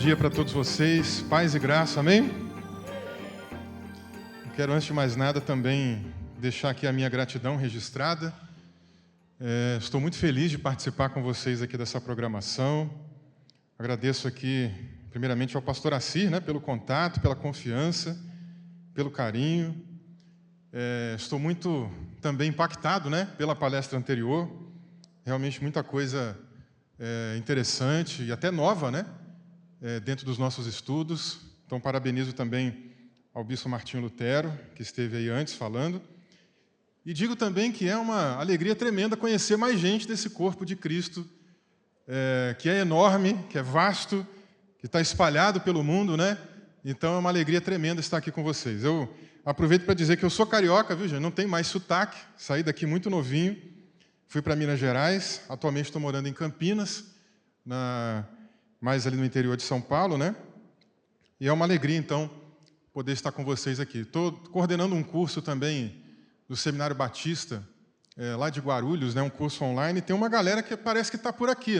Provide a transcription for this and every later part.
dia para todos vocês, paz e graça, amém? Eu quero, antes de mais nada, também deixar aqui a minha gratidão registrada. Estou muito feliz de participar com vocês aqui dessa programação. Agradeço aqui, primeiramente, ao pastor Assir, pelo contato, pela confiança, pelo carinho. Estou muito também impactado, pela palestra anterior. Realmente muita coisa interessante e até nova, dentro dos nossos estudos. Então, parabenizo também ao bispo Martinho Lutero, que esteve aí antes falando. E digo também que é uma alegria tremenda conhecer mais gente desse corpo de Cristo, que é enorme, que é vasto, que está espalhado pelo mundo, Então, é uma alegria tremenda estar aqui com vocês. Eu aproveito para dizer que eu sou carioca, viu, gente? Não tem mais sotaque, saí daqui muito novinho, fui para Minas Gerais, atualmente estou morando em Campinas, mais ali no interior de São Paulo, E é uma alegria, então, poder estar com vocês aqui. Estou coordenando um curso também do Seminário Batista, lá de Guarulhos, um curso online. Tem uma galera que parece que está por aqui,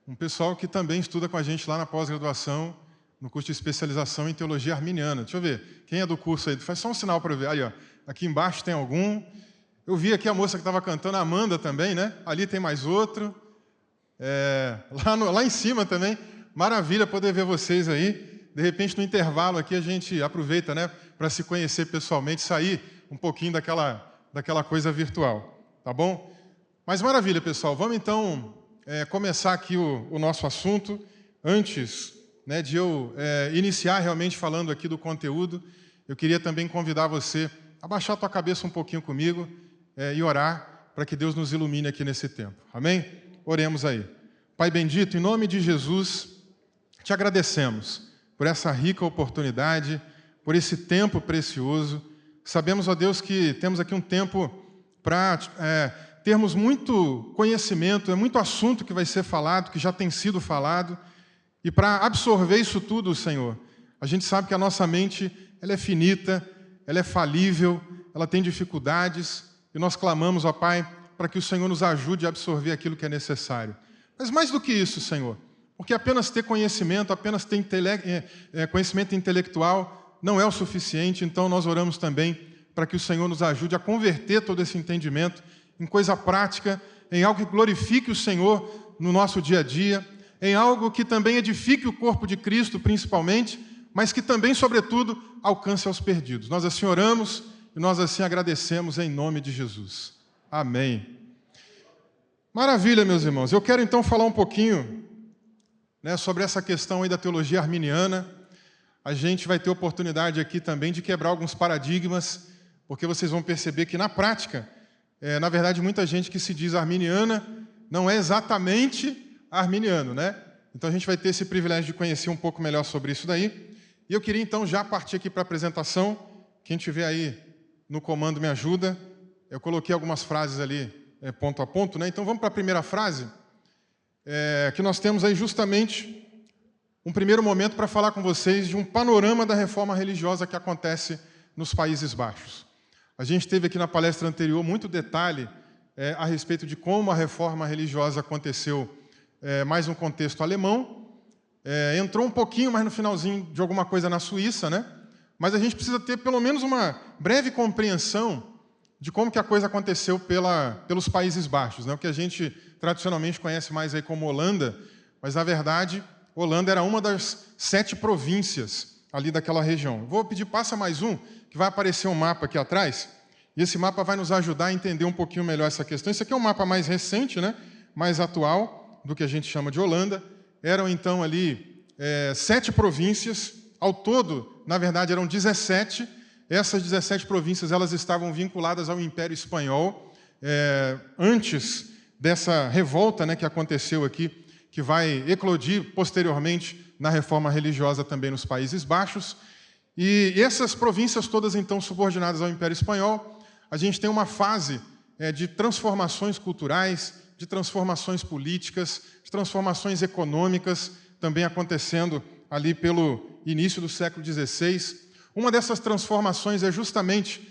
Um pessoal que também estuda com a gente lá na pós-graduação, no curso de especialização em Teologia Arminiana. Deixa eu ver, quem é do curso aí? Faz só um sinal para eu ver. Aí, ó, aqui embaixo tem algum. Eu vi aqui a moça que estava cantando, a Amanda também, Ali tem mais outro. Lá em cima também. Maravilha poder ver vocês aí. De repente, no intervalo aqui, a gente aproveita, para se conhecer pessoalmente, sair um pouquinho daquela coisa virtual, tá bom? Mas maravilha, pessoal. Vamos, então, começar aqui o nosso assunto. Antes de eu iniciar realmente falando aqui do conteúdo, eu queria também convidar você a baixar a tua cabeça um pouquinho comigo e orar para que Deus nos ilumine aqui nesse tempo. Amém? Oremos aí. Pai bendito, em nome de Jesus, te agradecemos por essa rica oportunidade, por esse tempo precioso. Sabemos, ó Deus, que temos aqui um tempo para termos muito conhecimento, muito assunto que vai ser falado, que já tem sido falado, e para absorver isso tudo, Senhor, a gente sabe que a nossa mente ela é finita, ela é falível, ela tem dificuldades, e nós clamamos, ó Pai, para que o Senhor nos ajude a absorver aquilo que é necessário. Mas mais do que isso, Senhor, porque apenas ter conhecimento, apenas ter conhecimento intelectual não é o suficiente, então nós oramos também para que o Senhor nos ajude a converter todo esse entendimento em coisa prática, em algo que glorifique o Senhor no nosso dia a dia, em algo que também edifique o corpo de Cristo, principalmente, mas que também, sobretudo, alcance aos perdidos. Nós assim oramos e nós assim agradecemos em nome de Jesus. Amém. Maravilha, meus irmãos. Eu quero então falar um pouquinho sobre essa questão aí da teologia arminiana. A gente vai ter oportunidade aqui também de quebrar alguns paradigmas, porque vocês vão perceber que, na prática, na verdade, muita gente que se diz arminiana não é exatamente arminiano, Então, a gente vai ter esse privilégio de conhecer um pouco melhor sobre isso daí. E eu queria, então, já partir aqui para a apresentação. Quem estiver aí no comando me ajuda. Eu coloquei algumas frases ali, ponto a ponto, Então, vamos para a primeira frase, que nós temos aí justamente um primeiro momento para falar com vocês de um panorama da reforma religiosa que acontece nos Países Baixos. A gente teve aqui na palestra anterior muito detalhe a respeito de como a reforma religiosa aconteceu mais no contexto alemão. Entrou um pouquinho mais no finalzinho de alguma coisa na Suíça, Mas a gente precisa ter pelo menos uma breve compreensão de como que a coisa aconteceu pelos Países Baixos, o que a gente tradicionalmente conhece mais aí como Holanda, mas, na verdade, Holanda era uma das 7 províncias ali daquela região. Vou pedir, passa mais um, que vai aparecer um mapa aqui atrás, e esse mapa vai nos ajudar a entender um pouquinho melhor essa questão. Esse aqui é um mapa mais recente, mais atual, do que a gente chama de Holanda. Eram, então, ali 7 províncias. Ao todo, na verdade, eram 17. Essas 17 províncias elas estavam vinculadas ao Império Espanhol, antes dessa revolta que aconteceu aqui, que vai eclodir posteriormente na reforma religiosa também nos Países Baixos. E essas províncias todas, então, subordinadas ao Império Espanhol, a gente tem uma fase de transformações culturais, de transformações políticas, de transformações econômicas, também acontecendo ali pelo início do século XVI. Uma dessas transformações é justamente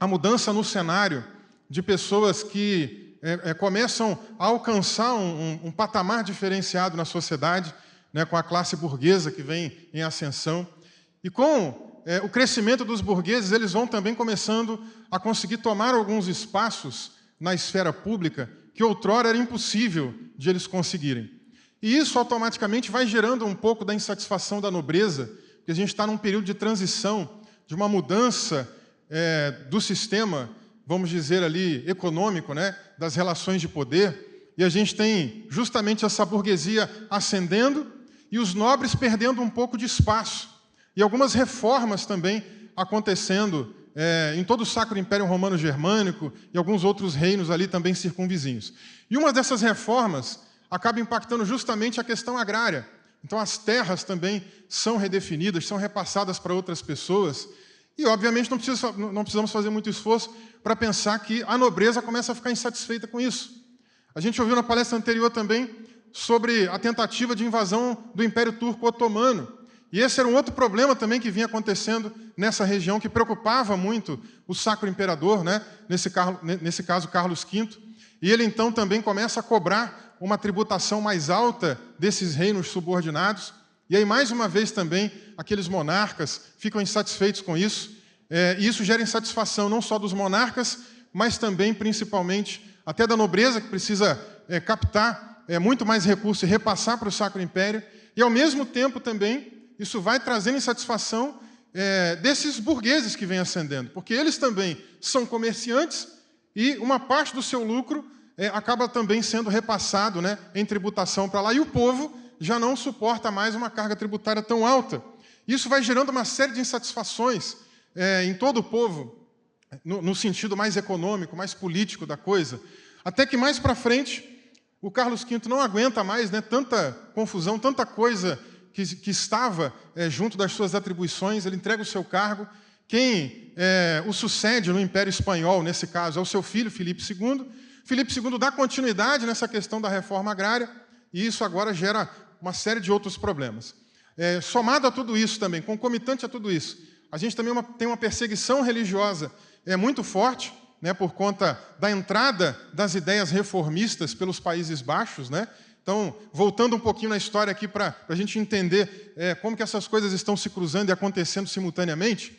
a mudança no cenário de pessoas que começam a alcançar um patamar diferenciado na sociedade, né, com a classe burguesa que vem em ascensão. E com o crescimento dos burgueses, eles vão também começando a conseguir tomar alguns espaços na esfera pública que outrora era impossível de eles conseguirem. E isso automaticamente vai gerando um pouco da insatisfação da nobreza, porque a gente está num período de transição, de uma mudança do sistema, vamos dizer ali, econômico, né, das relações de poder, e a gente tem justamente essa burguesia ascendendo e os nobres perdendo um pouco de espaço. E algumas reformas também acontecendo em todo o Sacro Império Romano Germânico e alguns outros reinos ali também circunvizinhos. E uma dessas reformas acaba impactando justamente a questão agrária. Então as terras também são redefinidas, são repassadas para outras pessoas. E, obviamente, não precisamos fazer muito esforço para pensar que a nobreza começa a ficar insatisfeita com isso. A gente ouviu na palestra anterior também sobre a tentativa de invasão do Império Turco Otomano. E esse era um outro problema também que vinha acontecendo nessa região, que preocupava muito o Sacro Imperador, né? Nesse caso, Carlos V. E ele, então, também começa a cobrar uma tributação mais alta desses reinos subordinados. E aí, mais uma vez, também, aqueles monarcas ficam insatisfeitos com isso. E isso gera insatisfação não só dos monarcas, mas também, principalmente, até da nobreza, que precisa captar muito mais recursos e repassar para o Sacro Império. E, ao mesmo tempo, também, isso vai trazendo insatisfação desses burgueses que vêm ascendendo, porque eles também são comerciantes e uma parte do seu lucro acaba também sendo repassado, né, em tributação para lá, e o povo já não suporta mais uma carga tributária tão alta. Isso vai gerando uma série de insatisfações em todo o povo, no sentido mais econômico, mais político da coisa, até que mais para frente o Carlos V não aguenta mais, né, tanta confusão, tanta coisa que estava junto das suas atribuições. Ele entrega o seu cargo. Quem o sucede no Império Espanhol, nesse caso, é o seu filho, Filipe II. Filipe II dá continuidade nessa questão da reforma agrária, e isso agora gera uma série de outros problemas. Somado a tudo isso também, concomitante a tudo isso, a gente também tem uma perseguição religiosa muito forte, né, por conta da entrada das ideias reformistas pelos Países Baixos, né? Então, voltando um pouquinho na história aqui para a gente entender como que essas coisas estão se cruzando e acontecendo simultaneamente,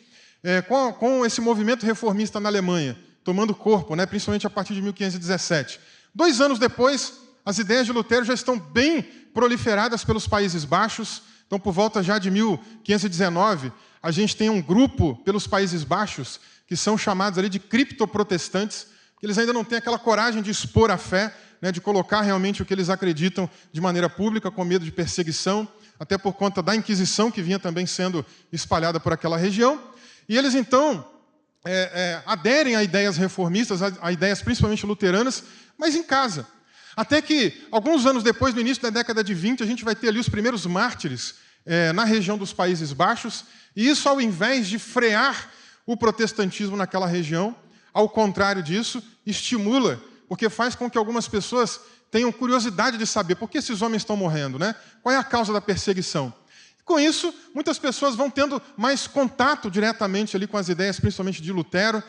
com esse movimento reformista na Alemanha, tomando corpo, né, principalmente a partir de 1517. 2 anos depois, as ideias de Lutero já estão bem proliferadas pelos Países Baixos. Então, por volta já de 1519, a gente tem um grupo pelos Países Baixos que são chamados ali de criptoprotestantes, que eles ainda não têm aquela coragem de expor a fé, né, de colocar realmente o que eles acreditam de maneira pública, com medo de perseguição, até por conta da Inquisição que vinha também sendo espalhada por aquela região. E eles, então, aderem a ideias reformistas, a ideias principalmente luteranas, mas em casa. Até que, alguns anos depois, no início da década de 20, a gente vai ter ali os primeiros mártires na região dos Países Baixos, e isso, ao invés de frear o protestantismo naquela região, ao contrário disso, estimula, porque faz com que algumas pessoas tenham curiosidade de saber por que esses homens estão morrendo, né? Qual é a causa da perseguição. Com isso, muitas pessoas vão tendo mais contato diretamente ali com as ideias, principalmente de Lutero.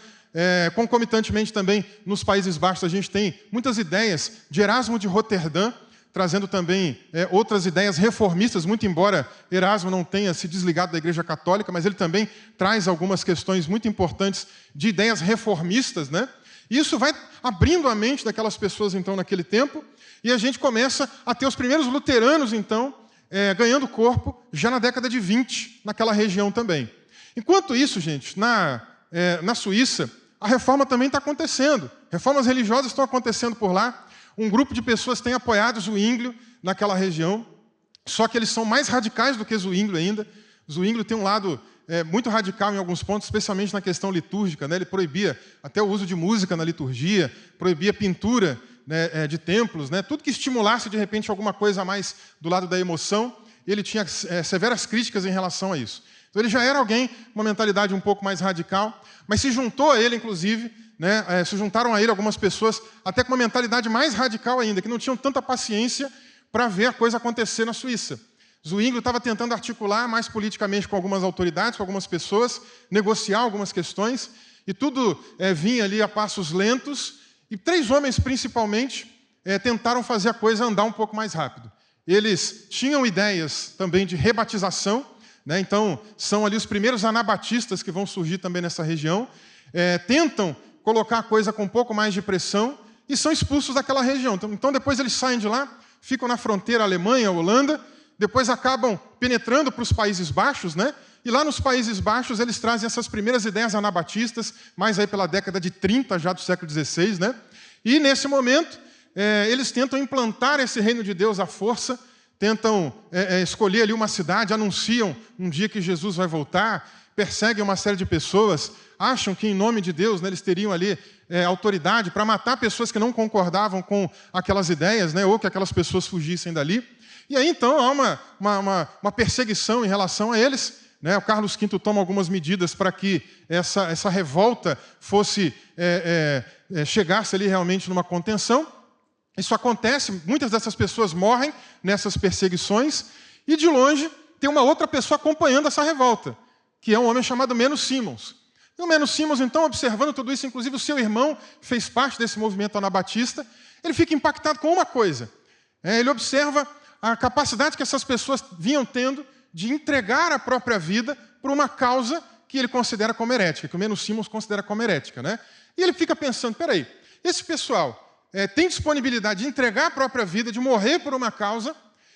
Concomitantemente também, nos Países Baixos, a gente tem muitas ideias de Erasmo de Roterdã, trazendo também outras ideias reformistas, muito embora Erasmo não tenha se desligado da Igreja Católica, mas ele também traz algumas questões muito importantes de ideias reformistas, né? E isso vai abrindo a mente daquelas pessoas, então, naquele tempo, e a gente começa a ter os primeiros luteranos, então, ganhando corpo já na década de 20, naquela região também. Enquanto isso, gente, na Suíça, a reforma também está acontecendo. Reformas religiosas estão acontecendo por lá. Um grupo de pessoas tem apoiado Zwinglio naquela região, só que eles são mais radicais do que Zwinglio ainda. Zwinglio tem um lado muito radical em alguns pontos, especialmente na questão litúrgica, né? Ele proibia até o uso de música na liturgia, proibia pintura, né, de templos, né? Tudo que estimulasse, de repente, alguma coisa a mais do lado da emoção. Ele tinha severas críticas em relação a isso. Então, ele já era alguém com uma mentalidade um pouco mais radical, mas se juntou a ele, inclusive, né, se juntaram a ele algumas pessoas até com uma mentalidade mais radical ainda, que não tinham tanta paciência para ver a coisa acontecer na Suíça. Zwinglio estava tentando articular mais politicamente com algumas autoridades, com algumas pessoas, negociar algumas questões, e tudo vinha ali a passos lentos, e 3 homens, principalmente, tentaram fazer a coisa andar um pouco mais rápido. eles tinham ideias também de rebatização, né? Então, são ali os primeiros anabatistas que vão surgir também nessa região, tentam colocar a coisa com um pouco mais de pressão e são expulsos daquela região. Então, depois eles saem de lá, ficam na fronteira Alemanha, Holanda, depois acabam penetrando para os Países Baixos, né? E lá nos Países Baixos eles trazem essas primeiras ideias anabatistas, mais aí pela década de 30 já do século XVI, né? E nesse momento eles tentam implantar esse reino de Deus à força, tentam escolher ali uma cidade, anunciam um dia que Jesus vai voltar, perseguem uma série de pessoas, acham que em nome de Deus, né, eles teriam ali autoridade para matar pessoas que não concordavam com aquelas ideias, né, ou que aquelas pessoas fugissem dali. E aí então há uma perseguição em relação a eles, né? O Carlos V toma algumas medidas para que essa revolta fosse chegasse ali realmente numa contenção. Isso acontece, muitas dessas pessoas morrem nessas perseguições, e de longe tem uma outra pessoa acompanhando essa revolta, que é um homem chamado Menno Simons. E o Menno Simons, então, observando tudo isso, inclusive o seu irmão fez parte desse movimento anabatista, ele fica impactado com uma coisa. Ele observa a capacidade que essas pessoas vinham tendo de entregar a própria vida por uma causa que ele considera como herética, que o Menno Simons considera como herética, né? E ele fica pensando, peraí, esse pessoal tem disponibilidade de entregar a própria vida, de morrer por uma causa,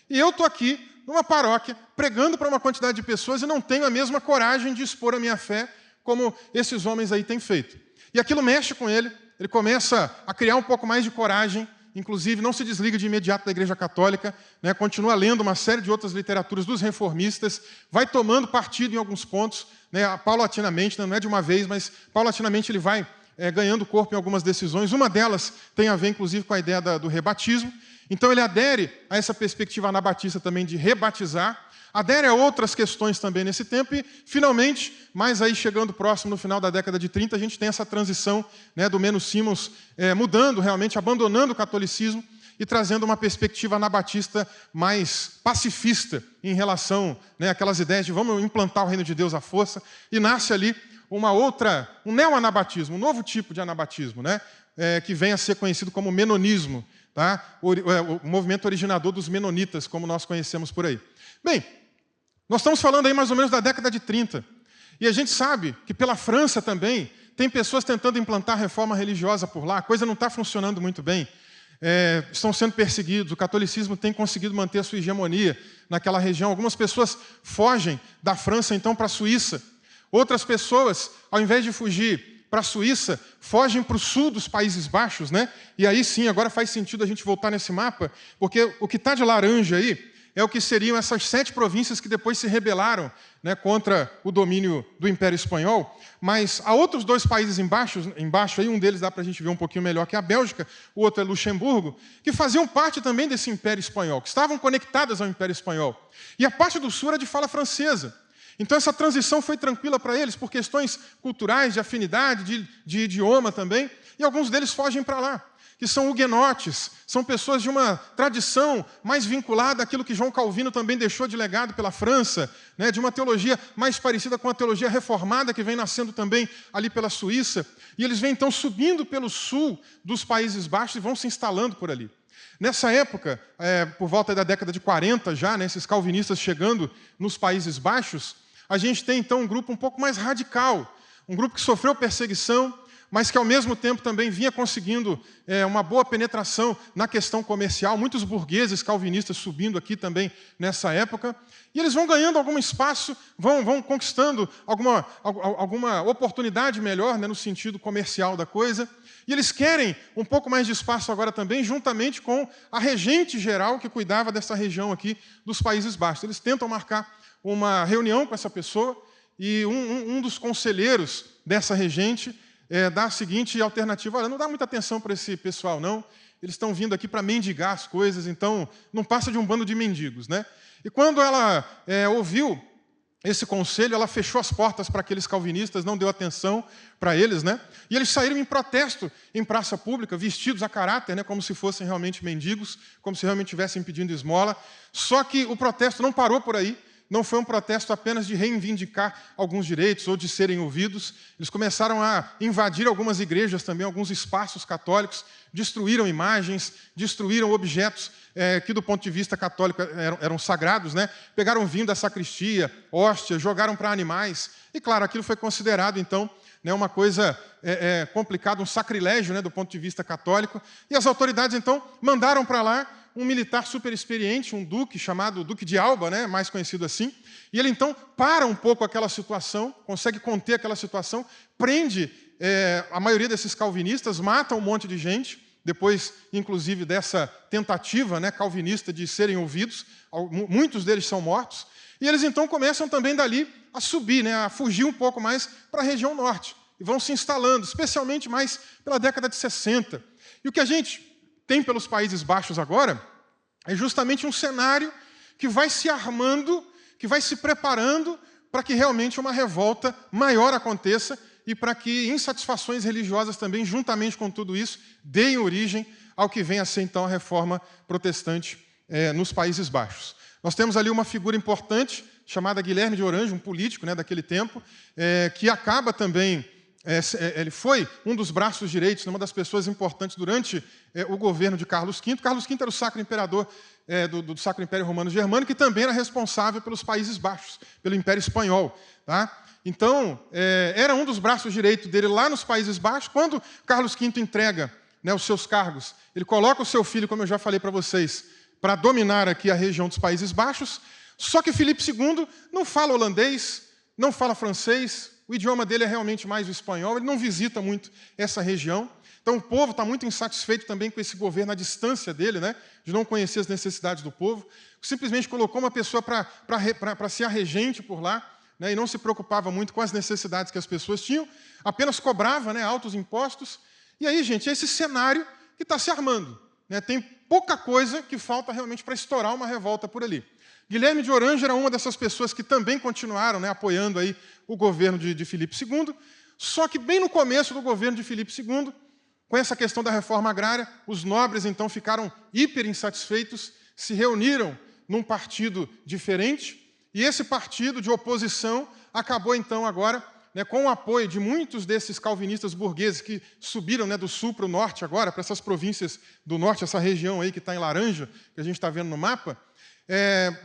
e eu estou aqui numa paróquia, pregando para uma quantidade de pessoas e não tenho a mesma coragem de expor a minha fé como esses homens aí têm feito. E aquilo mexe com ele começa a criar um pouco mais de coragem, inclusive não se desliga de imediato da Igreja Católica, né, continua lendo uma série de outras literaturas dos reformistas, vai tomando partido em alguns pontos, né, paulatinamente, não é de uma vez, mas paulatinamente ele vai ganhando corpo em algumas decisões. Uma delas tem a ver, inclusive, com a ideia do rebatismo. Então ele adere a essa perspectiva anabatista também de rebatizar, adere a outras questões também nesse tempo e, finalmente, mais aí chegando próximo no final da década de 30, a gente tem essa transição, né, do Menno Simons mudando realmente, abandonando o catolicismo e trazendo uma perspectiva anabatista mais pacifista em relação, né, àquelas ideias de vamos implantar o reino de Deus à força, e nasce ali um neo-anabatismo, um novo tipo de anabatismo, né, que vem a ser conhecido como menonismo, tá? O movimento originador dos menonitas, como nós conhecemos por aí. Bem, nós estamos falando aí mais ou menos da década de 30, e a gente sabe que pela França também tem pessoas tentando implantar reforma religiosa por lá, a coisa não está funcionando muito bem, estão sendo perseguidos, o catolicismo tem conseguido manter a sua hegemonia naquela região, algumas pessoas fogem da França então para a Suíça, outras pessoas, ao invés de fugir para a Suíça, fogem para o sul dos Países Baixos, né? E aí sim, agora faz sentido a gente voltar nesse mapa, porque o que está de laranja aí é o que seriam essas 7 províncias que depois se rebelaram, né, contra o domínio do Império Espanhol. Mas há outros 2 países embaixo aí, um deles dá para a gente ver um pouquinho melhor, que é a Bélgica, o outro é Luxemburgo, que faziam parte também desse Império Espanhol, que estavam conectadas ao Império Espanhol. E a parte do sul era de fala francesa. Então essa transição foi tranquila para eles, por questões culturais, de afinidade, de idioma também, e alguns deles fogem para lá, que são huguenotes, são pessoas de uma tradição mais vinculada àquilo que João Calvino também deixou de legado pela França, né, de uma teologia mais parecida com a teologia reformada que vem nascendo também ali pela Suíça, e eles vêm então subindo pelo sul dos Países Baixos e vão se instalando por ali. Nessa época, por volta da década de 40 já, né, esses calvinistas chegando nos Países Baixos, a gente tem então um grupo um pouco mais radical, um grupo que sofreu perseguição, mas que ao mesmo tempo também vinha conseguindo uma boa penetração na questão comercial, muitos burgueses calvinistas subindo aqui também nessa época, e eles vão ganhando algum espaço, vão conquistando alguma oportunidade melhor, né, no sentido comercial da coisa, e eles querem um pouco mais de espaço agora também, juntamente com a regente geral que cuidava dessa região aqui dos Países Baixos. Eles tentam marcar uma reunião com essa pessoa, e um dos conselheiros dessa regente dá a seguinte alternativa: olha, não dá muita atenção para esse pessoal, não. Eles estão vindo aqui para mendigar as coisas, então não passa de um bando de mendigos, né? E quando ela ouviu esse conselho, ela fechou as portas para aqueles calvinistas, não deu atenção para eles, né? E eles saíram em protesto em praça pública, vestidos a caráter, né, como se fossem realmente mendigos, como se realmente estivessem pedindo esmola. Só que o protesto não parou por aí. não foi um protesto apenas de reivindicar alguns direitos ou de serem ouvidos. Eles começaram a invadir algumas igrejas também, alguns espaços católicos, destruíram imagens, destruíram objetos que, do ponto de vista católico, eram sagrados, né? Pegaram vinho da sacristia, hóstia, jogaram para animais. E, claro, aquilo foi considerado, então, né, uma coisa complicada, um sacrilégio, né, do ponto de vista católico. E as autoridades, então, mandaram para lá um militar super experiente, um duque, chamado Duque de Alba, né, mais conhecido assim. E ele, então, para um pouco aquela situação, consegue conter aquela situação, prende a maioria desses calvinistas, mata um monte de gente, depois, inclusive, dessa tentativa, né, calvinista de serem ouvidos. Muitos deles são mortos. E eles, então, começam também dali a subir, né, a fugir um pouco mais para a região norte. E vão se instalando, especialmente mais pela década de 60. E o que a gente tem pelos Países Baixos agora é justamente um cenário que vai se armando, que vai se preparando para que realmente uma revolta maior aconteça e para que insatisfações religiosas também, juntamente com tudo isso, deem origem ao que vem a ser, então, a reforma protestante nos Países Baixos. Nós temos ali uma figura importante, chamada Guilherme de Orange, um político, né, daquele tempo, que acaba também... ele foi um dos braços direitos, uma das pessoas importantes durante o governo de Carlos V. Carlos V era o Sacro Imperador do Sacro Império Romano Germânico e também era responsável pelos Países Baixos, pelo Império Espanhol. Tá? Então, era um dos braços direitos dele lá nos Países Baixos. Quando Carlos V entrega, né, os seus cargos, ele coloca o seu filho, como eu já falei para vocês, para dominar aqui a região dos Países Baixos. Só que Filipe II não fala holandês, não fala francês, o idioma dele é realmente mais o espanhol, ele não visita muito essa região. Então o povo está muito insatisfeito também com esse governo à distância dele, né, de não conhecer as necessidades do povo. Simplesmente colocou uma pessoa para ser a regente por lá, né, e não se preocupava muito com as necessidades que as pessoas tinham, apenas cobrava, né, altos impostos. E aí, gente, é esse cenário que está se armando. Né, tem pouca coisa que falta realmente para estourar uma revolta por ali. Guilherme de Orange era uma dessas pessoas que também continuaram, né, apoiando aí o governo de Filipe II, só que bem no começo do governo de Filipe II, com essa questão da reforma agrária, os nobres então ficaram hiper insatisfeitos, se reuniram num partido diferente, e esse partido de oposição acabou então agora, né, com o apoio de muitos desses calvinistas burgueses que subiram, né, do sul para o norte agora, para essas províncias do norte, essa região aí que está em laranja, que a gente está vendo no mapa.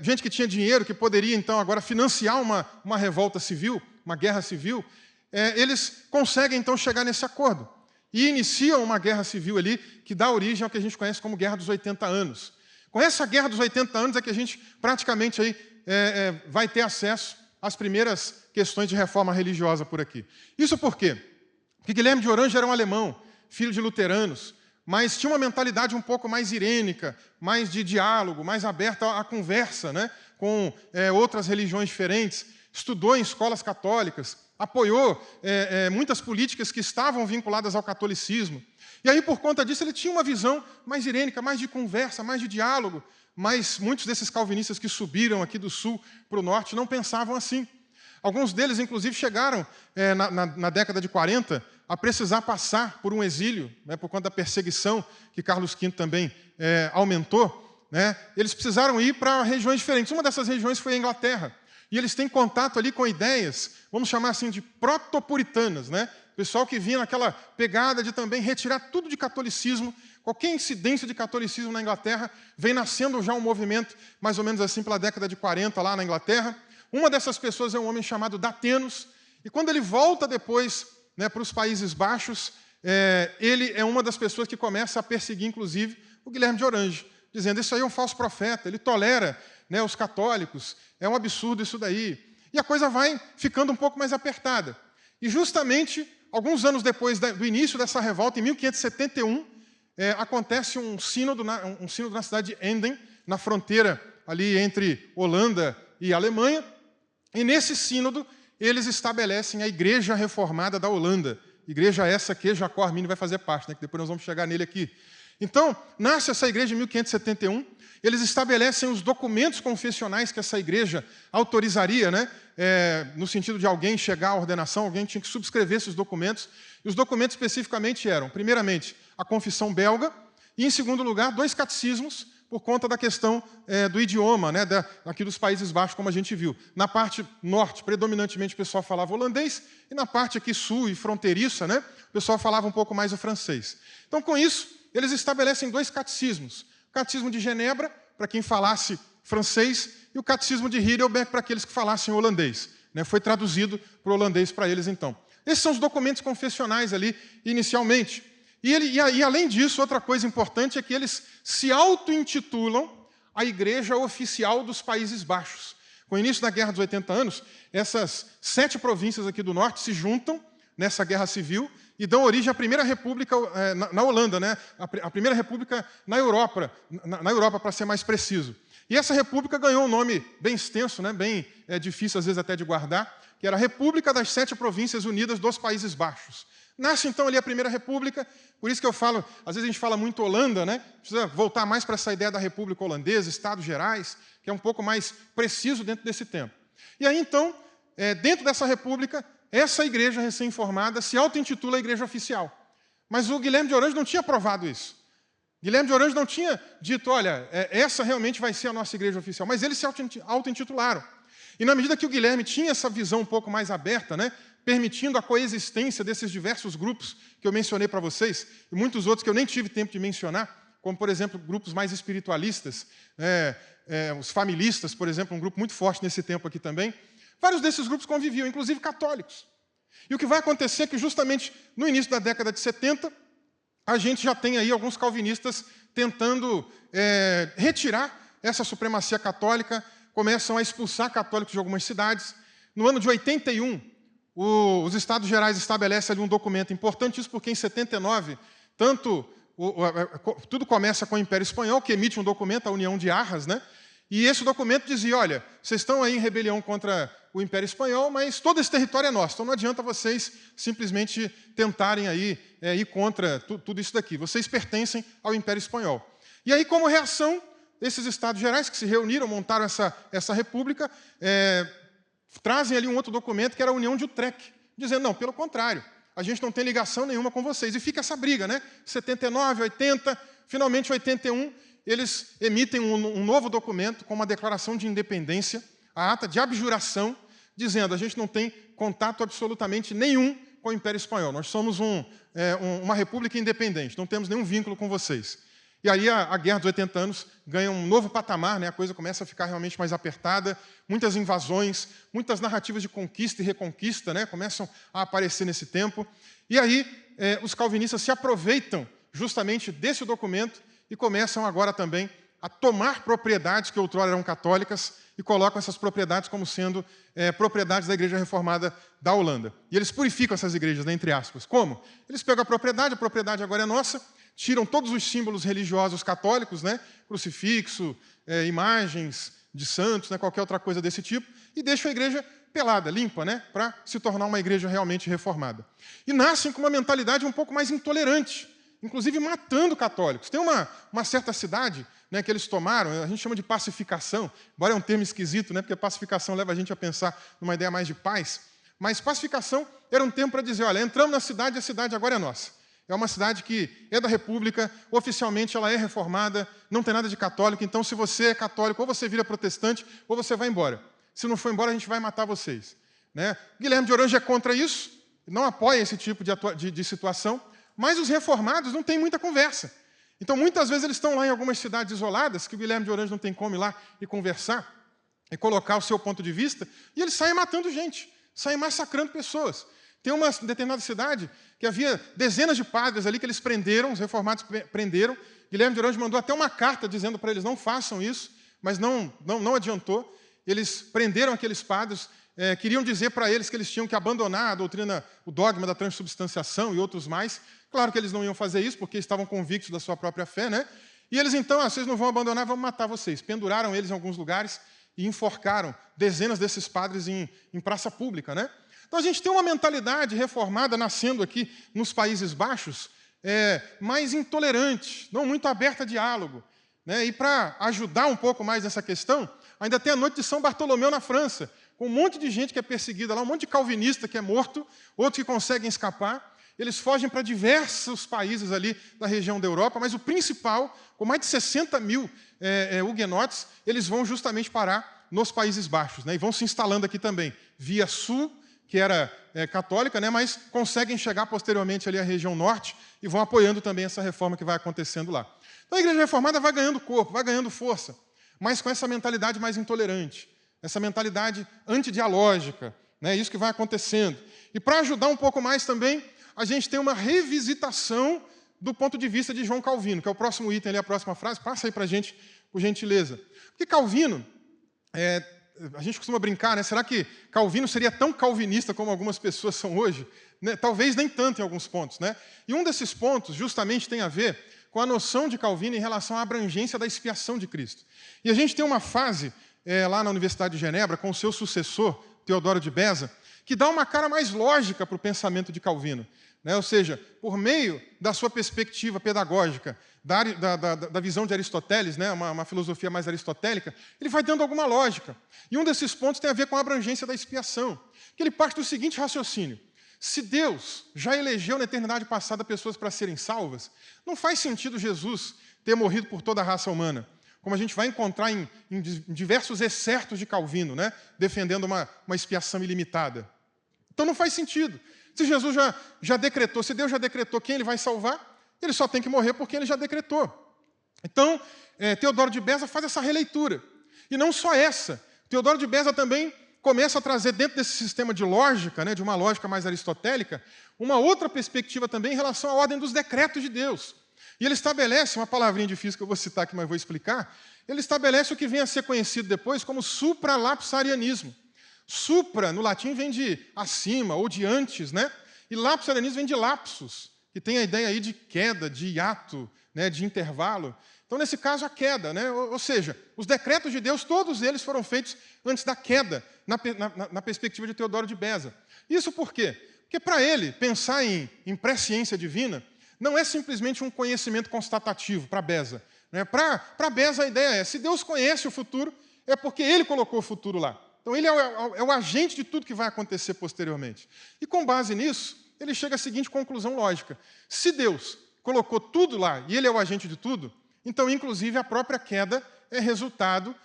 Gente que tinha dinheiro, que poderia, então, agora financiar uma revolta civil, uma guerra civil, eles conseguem, então, chegar nesse acordo. E iniciam uma guerra civil ali, que dá origem ao que a gente conhece como Guerra dos 80 Anos. Com essa Guerra dos 80 Anos é que a gente praticamente aí, vai ter acesso às primeiras questões de reforma religiosa por aqui. Isso por quê? Porque Guilherme de Orange era um alemão, filho de luteranos, mas tinha uma mentalidade um pouco mais irênica, mais de diálogo, mais aberta à conversa, né, com outras religiões diferentes, estudou em escolas católicas, apoiou muitas políticas que estavam vinculadas ao catolicismo. E aí, por conta disso, ele tinha uma visão mais irênica, mais de conversa, mais de diálogo, mas muitos desses calvinistas que subiram aqui do sul para o norte não pensavam assim. Alguns deles, inclusive, chegaram, na década de 40, a precisar passar por um exílio, né, por conta da perseguição que Carlos V também aumentou. Né, eles precisaram ir para regiões diferentes. Uma dessas regiões foi a Inglaterra. E eles têm contato ali com ideias, vamos chamar assim, de protopuritanas. Né, pessoal que vinha naquela pegada de também retirar tudo de catolicismo. Qualquer incidência de catolicismo na Inglaterra, vem nascendo já um movimento, mais ou menos assim, pela década de 40, lá na Inglaterra. Uma dessas pessoas é um homem chamado Datenos, e quando ele volta depois, né, para os Países Baixos, ele é uma das pessoas que começa a perseguir, inclusive, o Guilherme de Orange, dizendo: isso aí é um falso profeta, ele tolera, né, os católicos, é um absurdo isso daí. E a coisa vai ficando um pouco mais apertada. E justamente, alguns anos depois do início dessa revolta, em 1571, acontece um sínodo na cidade de Emden, na fronteira ali entre Holanda e Alemanha, e nesse sínodo eles estabelecem a Igreja Reformada da Holanda, igreja essa que Jacó Arminio vai fazer parte, né, que depois nós vamos chegar nele aqui. Então, nasce essa igreja em 1571, eles estabelecem os documentos confessionais que essa igreja autorizaria, né, no sentido de alguém chegar à ordenação, alguém tinha que subscrever esses documentos, e os documentos especificamente eram, primeiramente, a confissão belga, e, em segundo lugar, 2 catecismos, por conta da questão do idioma, né, aqui dos Países Baixos, como a gente viu. Na parte norte, predominantemente, o pessoal falava holandês, e na parte aqui sul e fronteiriça, né, o pessoal falava um pouco mais o francês. Então, com isso, eles estabelecem 2 catecismos. O Catecismo de Genebra, para quem falasse francês, e o Catecismo de Heidelberg, para aqueles que falassem holandês. Né, foi traduzido para o holandês para eles, então. Esses são os documentos confessionais ali, inicialmente. E além disso, outra coisa importante é que eles se auto-intitulam a Igreja Oficial dos Países Baixos. Com o início da Guerra dos 80 anos, essas 7 províncias aqui do norte se juntam nessa guerra civil e dão origem à primeira república na Holanda, né? A primeira república na Europa, para ser mais preciso. E essa república ganhou um nome bem extenso, né? Bem difícil às vezes até de guardar, que era a República das 7 Províncias Unidas dos Países Baixos. Nasce, então, ali a Primeira República, por isso que eu falo, às vezes a gente fala muito Holanda, né? Precisa voltar mais para essa ideia da República Holandesa, Estados Gerais, que é um pouco mais preciso dentro desse tempo. E aí, então, dentro dessa república, essa igreja recém-formada se auto-intitula a Igreja Oficial. Mas o Guilherme de Orange não tinha aprovado isso. Guilherme de Orange não tinha dito, olha, essa realmente vai ser a nossa Igreja Oficial, mas eles se auto-intitularam. E na medida que o Guilherme tinha essa visão um pouco mais aberta, né, permitindo a coexistência desses diversos grupos que eu mencionei para vocês, e muitos outros que eu nem tive tempo de mencionar, como, por exemplo, grupos mais espiritualistas, os familistas, por exemplo, um grupo muito forte nesse tempo aqui também. Vários desses grupos conviviam, inclusive católicos. E o que vai acontecer é que, justamente no início da década de 70, a gente já tem aí alguns calvinistas tentando retirar essa supremacia católica, começam a expulsar católicos de algumas cidades. No ano de 81, os Estados Gerais estabelecem ali um documento importante, isso porque em 79, tudo começa com o Império Espanhol, que emite um documento, a União de Arras, né? E esse documento dizia, olha, vocês estão aí em rebelião contra o Império Espanhol, mas todo esse território é nosso, então não adianta vocês simplesmente tentarem aí ir contra tudo isso daqui. Vocês pertencem ao Império Espanhol. E aí, como reação, esses Estados Gerais que se reuniram, montaram essa república, trazem ali um outro documento, que era a União de Utrecht, dizendo, não, pelo contrário, a gente não tem ligação nenhuma com vocês. E fica essa briga, né? 79, 80, finalmente 81, eles emitem um novo documento com uma declaração de independência, a ata de abjuração, dizendo, a gente não tem contato absolutamente nenhum com o Império Espanhol. Nós somos uma república independente, não temos nenhum vínculo com vocês. E aí a Guerra dos 80 anos ganha um novo patamar, né? A coisa começa a ficar realmente mais apertada, muitas invasões, muitas narrativas de conquista e reconquista, né? Começam a aparecer nesse tempo. E aí os calvinistas se aproveitam justamente desse documento e começam agora também a tomar propriedades que outrora eram católicas e colocam essas propriedades como sendo propriedades da Igreja Reformada da Holanda. E eles purificam essas igrejas, né, entre aspas. Como? Eles pegam a propriedade agora é nossa, tiram todos os símbolos religiosos católicos, né, crucifixo, imagens de santos, né, qualquer outra coisa desse tipo, e deixam a igreja pelada, limpa, né, para se tornar uma igreja realmente reformada. E nascem com uma mentalidade um pouco mais intolerante, inclusive matando católicos. Tem uma certa cidade, né, que eles tomaram, a gente chama de pacificação, embora é um termo esquisito, né, porque pacificação leva a gente a pensar numa ideia mais de paz, mas pacificação era um termo para dizer, olha, entramos na cidade, a cidade agora é nossa. É uma cidade que é da República, oficialmente ela é reformada, não tem nada de católico, então se você é católico, ou você vira protestante, ou você vai embora. Se não for embora, a gente vai matar vocês. Né? Guilherme de Orange é contra isso, não apoia esse tipo de situação, mas os reformados não têm muita conversa. Então, muitas vezes, eles estão lá em algumas cidades isoladas, que o Guilherme de Orange não tem como ir lá e conversar, e colocar o seu ponto de vista, e eles saem matando gente, saem massacrando pessoas. Tem uma determinada cidade que havia dezenas de padres ali que eles prenderam, os reformados prenderam. Guilherme de Orange mandou até uma carta dizendo para eles não façam isso, mas não adiantou. Eles prenderam aqueles padres, queriam dizer para eles que eles tinham que abandonar a doutrina, o dogma da transubstanciação e outros mais. Claro que eles não iam fazer isso, porque estavam convictos da sua própria fé, né? E eles então, vocês não vão abandonar, vamos matar vocês. Penduraram eles em alguns lugares e enforcaram dezenas desses padres em praça pública, né? Então, a gente tem uma mentalidade reformada nascendo aqui nos Países Baixos, mais intolerante, não muito aberta a diálogo. Né? E para ajudar um pouco mais nessa questão, ainda tem a noite de São Bartolomeu na França, com um monte de gente que é perseguida lá, um monte de calvinista que é morto, outros que conseguem escapar. eles fogem para diversos países ali da região da Europa, mas o principal, com mais de 60 mil huguenotes, eles vão justamente parar nos Países Baixos, né, e vão se instalando aqui também, via sul, que era católica, né, mas conseguem chegar posteriormente ali à região norte e vão apoiando também essa reforma que vai acontecendo lá. Então a Igreja Reformada vai ganhando corpo, vai ganhando força, mas com essa mentalidade mais intolerante, essa mentalidade antidialógica, né, isso que vai acontecendo. E para ajudar um pouco mais também, a gente tem uma revisitação do ponto de vista de João Calvino, que é o próximo item ali, a próxima frase. Passa aí para a gente, por gentileza. Porque Calvino, a gente costuma brincar, né? Será que Calvino seria tão calvinista como algumas pessoas são hoje? Né? Talvez nem tanto em alguns pontos, né? E um desses pontos justamente tem a ver com a noção de Calvino em relação à abrangência da expiação de Cristo. E a gente tem uma fase lá na Universidade de Genebra, com o seu sucessor, Teodoro de Beza, que dá uma cara mais lógica para o pensamento de Calvino. Né? Ou seja, por meio da sua perspectiva pedagógica, da visão de Aristóteles, né? uma filosofia mais aristotélica, ele vai dando alguma lógica. E um desses pontos tem a ver com a abrangência da expiação, que ele parte do seguinte raciocínio: se Deus já elegeu na eternidade passada pessoas para serem salvas, não faz sentido Jesus ter morrido por toda a raça humana, como a gente vai encontrar em diversos excertos de Calvino, né? Defendendo uma expiação ilimitada. Então não faz sentido. Se Jesus já decretou, se Deus já decretou quem ele vai salvar, ele só tem que morrer porque ele já decretou. Então, Teodoro de Beza faz essa releitura. E não só essa. Teodoro de Beza também começa a trazer dentro desse sistema de lógica, né, de uma lógica mais aristotélica, uma outra perspectiva também em relação à ordem dos decretos de Deus. E ele estabelece, uma palavrinha difícil que eu vou citar aqui, mas vou explicar, ele estabelece o que vem a ser conhecido depois como supralapsarianismo. Supra, no latim, vem de acima ou de antes, né? E lapsarianismo vem de lapsus, que tem a ideia aí de queda, de hiato, né, de intervalo. Então, nesse caso, a queda, né? Ou seja, os decretos de Deus, todos eles foram feitos antes da queda, na perspectiva de Teodoro de Beza. Isso por quê? Porque para ele, pensar em presciência divina não é simplesmente um conhecimento constatativo para Beza. Né? Para Beza, a ideia é, se Deus conhece o futuro, é porque ele colocou o futuro lá. Então, ele é o agente de tudo que vai acontecer posteriormente. E, com base nisso, ele chega à seguinte conclusão lógica: se Deus colocou tudo lá e ele é o agente de tudo, então, inclusive, a própria queda é resultado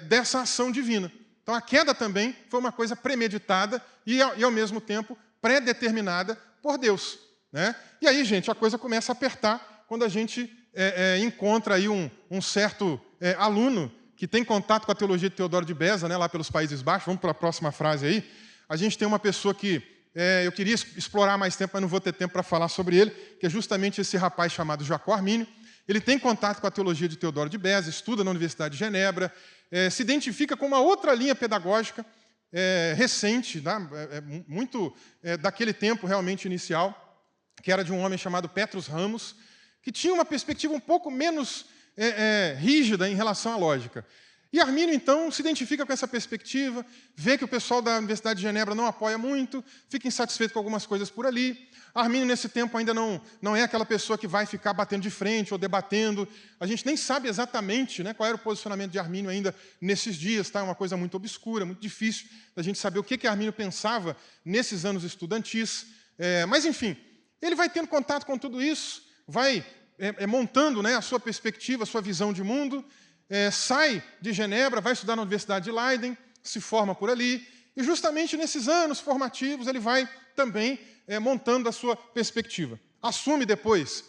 dessa ação divina. Então, a queda também foi uma coisa premeditada e ao mesmo tempo, predeterminada por Deus. Né? E aí, gente, a coisa começa a apertar quando a gente encontra aí um certo aluno que tem contato com a teologia de Teodoro de Beza, né, lá pelos Países Baixos. Vamos para a próxima frase aí. A gente tem uma pessoa que eu queria explorar mais tempo, mas não vou ter tempo para falar sobre ele, que é justamente esse rapaz chamado Jacó Armínio. Ele tem contato com a teologia de Teodoro de Beza, estuda na Universidade de Genebra, se identifica com uma outra linha pedagógica recente, né, muito daquele tempo realmente inicial, que era de um homem chamado Petrus Ramos, que tinha uma perspectiva um pouco menos rígida em relação à lógica. E Armínio, então, se identifica com essa perspectiva, vê que o pessoal da Universidade de Genebra não apoia muito, fica insatisfeito com algumas coisas por ali. Armínio, nesse tempo, ainda não é aquela pessoa que vai ficar batendo de frente ou debatendo. A gente nem sabe exatamente, né, qual era o posicionamento de Armínio ainda nesses dias. Tá? É uma coisa muito obscura, muito difícil da gente saber o que Armínio pensava nesses anos estudantis. Mas, enfim, ele vai tendo contato com tudo isso, vai montando, né, a sua perspectiva, a sua visão de mundo, sai de Genebra, vai estudar na Universidade de Leiden, se forma por ali, e justamente nesses anos formativos ele vai também montando a sua perspectiva. Assume depois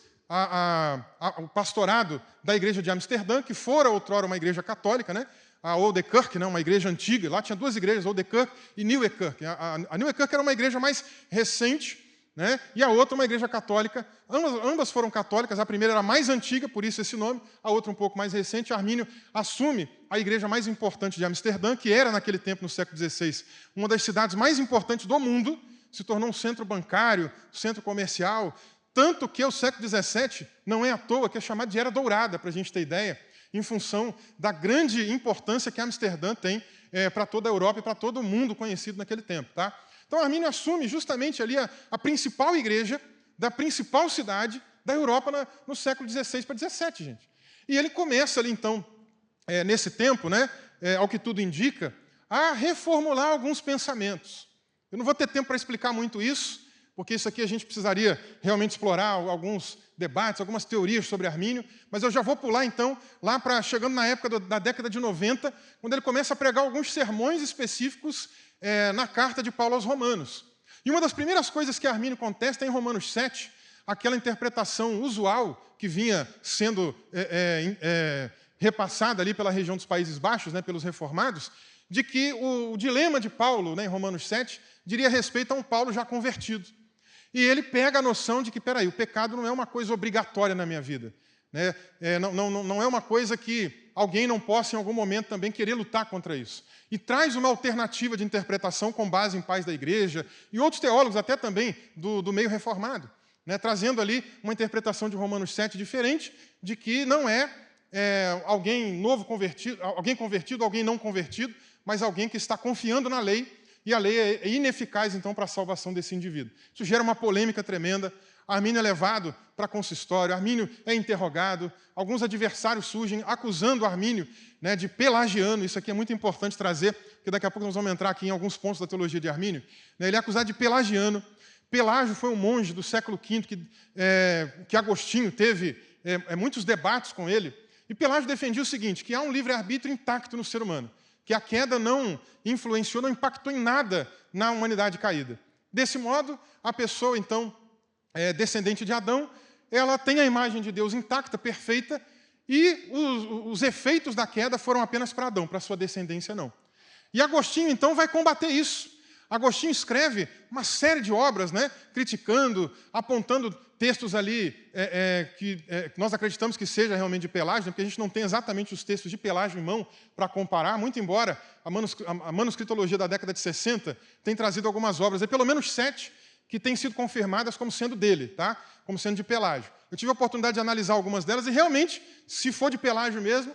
o pastorado da igreja de Amsterdã, que fora outrora uma igreja católica, né? A Oude Kerk, né? Uma igreja antiga, lá tinha duas igrejas, Oude Kerk e Nieuwe Kerk. A Nieuwe Kerk era uma igreja mais recente, né? E a outra uma igreja católica. Ambas foram católicas, a primeira era mais antiga, por isso esse nome, a outra um pouco mais recente. Armínio assume a igreja mais importante de Amsterdã, que era naquele tempo, no século XVI, uma das cidades mais importantes do mundo, se tornou um centro bancário, centro comercial, tanto que o século XVII não é à toa que é chamado de Era Dourada, para a gente ter ideia, em função da grande importância que Amsterdã tem para toda a Europa e para todo o mundo conhecido naquele tempo. Tá? Então, Armínio assume justamente ali a principal igreja da principal cidade da Europa no século XVI para XVII, gente. E ele começa ali, então, nesse tempo, né, ao que tudo indica, a reformular alguns pensamentos. Eu não vou ter tempo para explicar muito isso, porque isso aqui a gente precisaria realmente explorar alguns debates, algumas teorias sobre Armínio, mas eu já vou pular, então, lá para chegando na época da década de 90, quando ele começa a pregar alguns sermões específicos na carta de Paulo aos Romanos. E uma das primeiras coisas que Armínio contesta é em Romanos 7, aquela interpretação usual que vinha sendo repassada ali pela região dos Países Baixos, né, pelos reformados, de que o dilema de Paulo, né, em Romanos 7, diria respeito a um Paulo já convertido. E ele pega a noção de que, peraí, o pecado não é uma coisa obrigatória na minha vida. Né? Não é uma coisa que alguém não possa, em algum momento, também querer lutar contra isso. E traz uma alternativa de interpretação com base em pais da igreja e outros teólogos, até também do meio reformado, né? Trazendo ali uma interpretação de Romanos 7 diferente, de que não é alguém novo convertido, alguém não convertido, mas alguém que está confiando na lei, e a lei é ineficaz, então, para a salvação desse indivíduo. Isso gera uma polêmica tremenda. Armínio é levado para consistório, Armínio é interrogado, alguns adversários surgem acusando Armínio, né, de pelagiano. Isso aqui é muito importante trazer, porque daqui a pouco nós vamos entrar aqui em alguns pontos da teologia de Armínio. Ele é acusado de pelagiano. Pelágio foi um monge do século V que Agostinho teve muitos debates com ele. E Pelágio defendia o seguinte, que há um livre-arbítrio intacto no ser humano, que a queda não influenciou, não impactou em nada na humanidade caída. Desse modo, a pessoa, então, descendente de Adão, ela tem a imagem de Deus intacta, perfeita, e os efeitos da queda foram apenas para Adão, para sua descendência não. E Agostinho, então, vai combater isso. Agostinho escreve uma série de obras, né, criticando, apontando textos ali que nós acreditamos que seja realmente de Pelágio, porque a gente não tem exatamente os textos de Pelágio em mão para comparar, muito embora a manuscritologia da década de 60 tenha trazido algumas obras, pelo menos 7, que têm sido confirmadas como sendo dele, tá? Como sendo de Pelágio. Eu tive a oportunidade de analisar algumas delas e realmente, se for de Pelágio mesmo,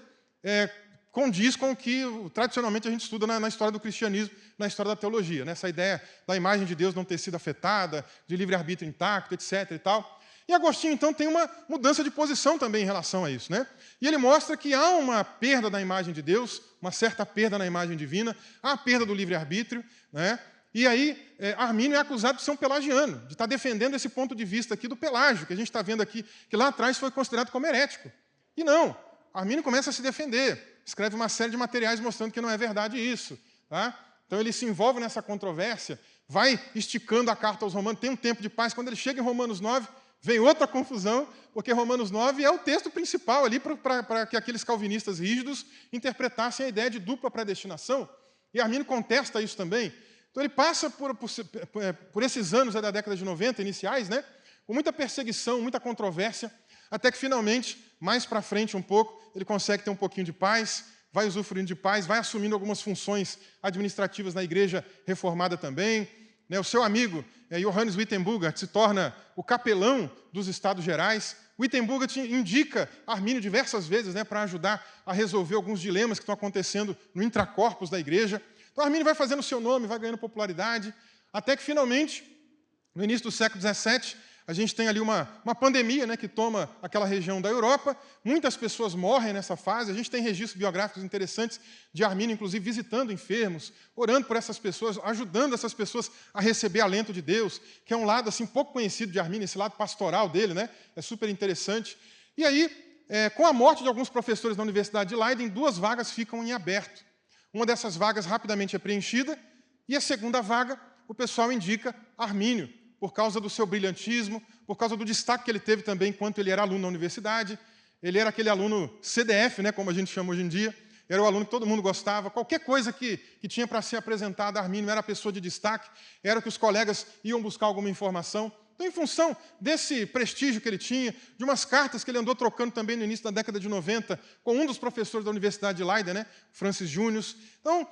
condiz com o que tradicionalmente a gente estuda na história do cristianismo, na história da teologia, né? Essa ideia da imagem de Deus não ter sido afetada, de livre-arbítrio intacto, etc. e tal. E Agostinho, então, tem uma mudança de posição também em relação a isso, né? E ele mostra que há uma perda da imagem de Deus, uma certa perda na imagem divina, há a perda do livre-arbítrio, né? E aí, Armínio é acusado de ser um pelagiano, de estar defendendo esse ponto de vista aqui do Pelágio, que a gente está vendo aqui, que lá atrás foi considerado como herético. E não, Armínio começa a se defender, escreve uma série de materiais mostrando que não é verdade isso. Tá? Então ele se envolve nessa controvérsia, vai esticando a carta aos Romanos, tem um tempo de paz. Quando ele chega em Romanos 9, vem outra confusão, porque Romanos 9 é o texto principal ali para que aqueles calvinistas rígidos interpretassem a ideia de dupla predestinação. E Armínio contesta isso também. Então ele passa por esses anos da década de 90, iniciais, né, com muita perseguição, muita controvérsia, até que finalmente, mais para frente um pouco, ele consegue ter um pouquinho de paz, vai usufruindo de paz, vai assumindo algumas funções administrativas na igreja reformada também. O seu amigo, Johannes Wittenburger, se torna o capelão dos Estados Gerais. Wittenburger indica Armínio diversas vezes, né, para ajudar a resolver alguns dilemas que estão acontecendo no intracorpus da igreja. Então, Armínio vai fazendo o seu nome, vai ganhando popularidade, até que, finalmente, no início do século XVII, a gente tem ali uma pandemia, né, que toma aquela região da Europa. Muitas pessoas morrem nessa fase. A gente tem registros biográficos interessantes de Armínio, inclusive, visitando enfermos, orando por essas pessoas, ajudando essas pessoas a receber alento de Deus, que é um lado assim pouco conhecido de Armínio, esse lado pastoral dele, né, é super interessante. E aí, com a morte de alguns professores da Universidade de Leiden, 2 vagas ficam em aberto. Uma dessas vagas rapidamente é preenchida, e a segunda vaga, o pessoal indica Armínio, por causa do seu brilhantismo, por causa do destaque que ele teve também enquanto ele era aluno na universidade. Ele era aquele aluno CDF, né, como a gente chama hoje em dia, era o aluno que todo mundo gostava. Qualquer coisa que tinha para ser apresentada a Armínio era a pessoa de destaque, era o que os colegas iam buscar alguma informação. Então, em função desse prestígio que ele tinha, de umas cartas que ele andou trocando também no início da década de 90, com um dos professores da Universidade de Leiden, né, Francis Junius. Então,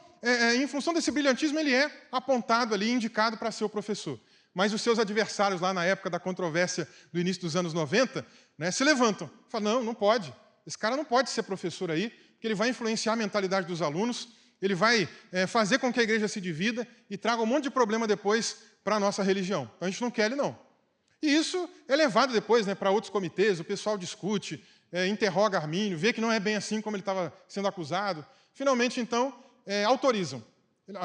em função desse brilhantismo, ele é apontado ali, indicado para ser o professor. Mas os seus adversários lá na época da controvérsia do início dos anos 90, né, se levantam. Falam, não pode. Esse cara não pode ser professor aí, porque ele vai influenciar a mentalidade dos alunos, ele vai fazer com que a igreja se divida e traga um monte de problema depois para a nossa religião. Então, a gente não quer ele, não. E isso é levado depois, né, para outros comitês, o pessoal discute, interroga Armínio, vê que não é bem assim como ele estava sendo acusado. Finalmente, então,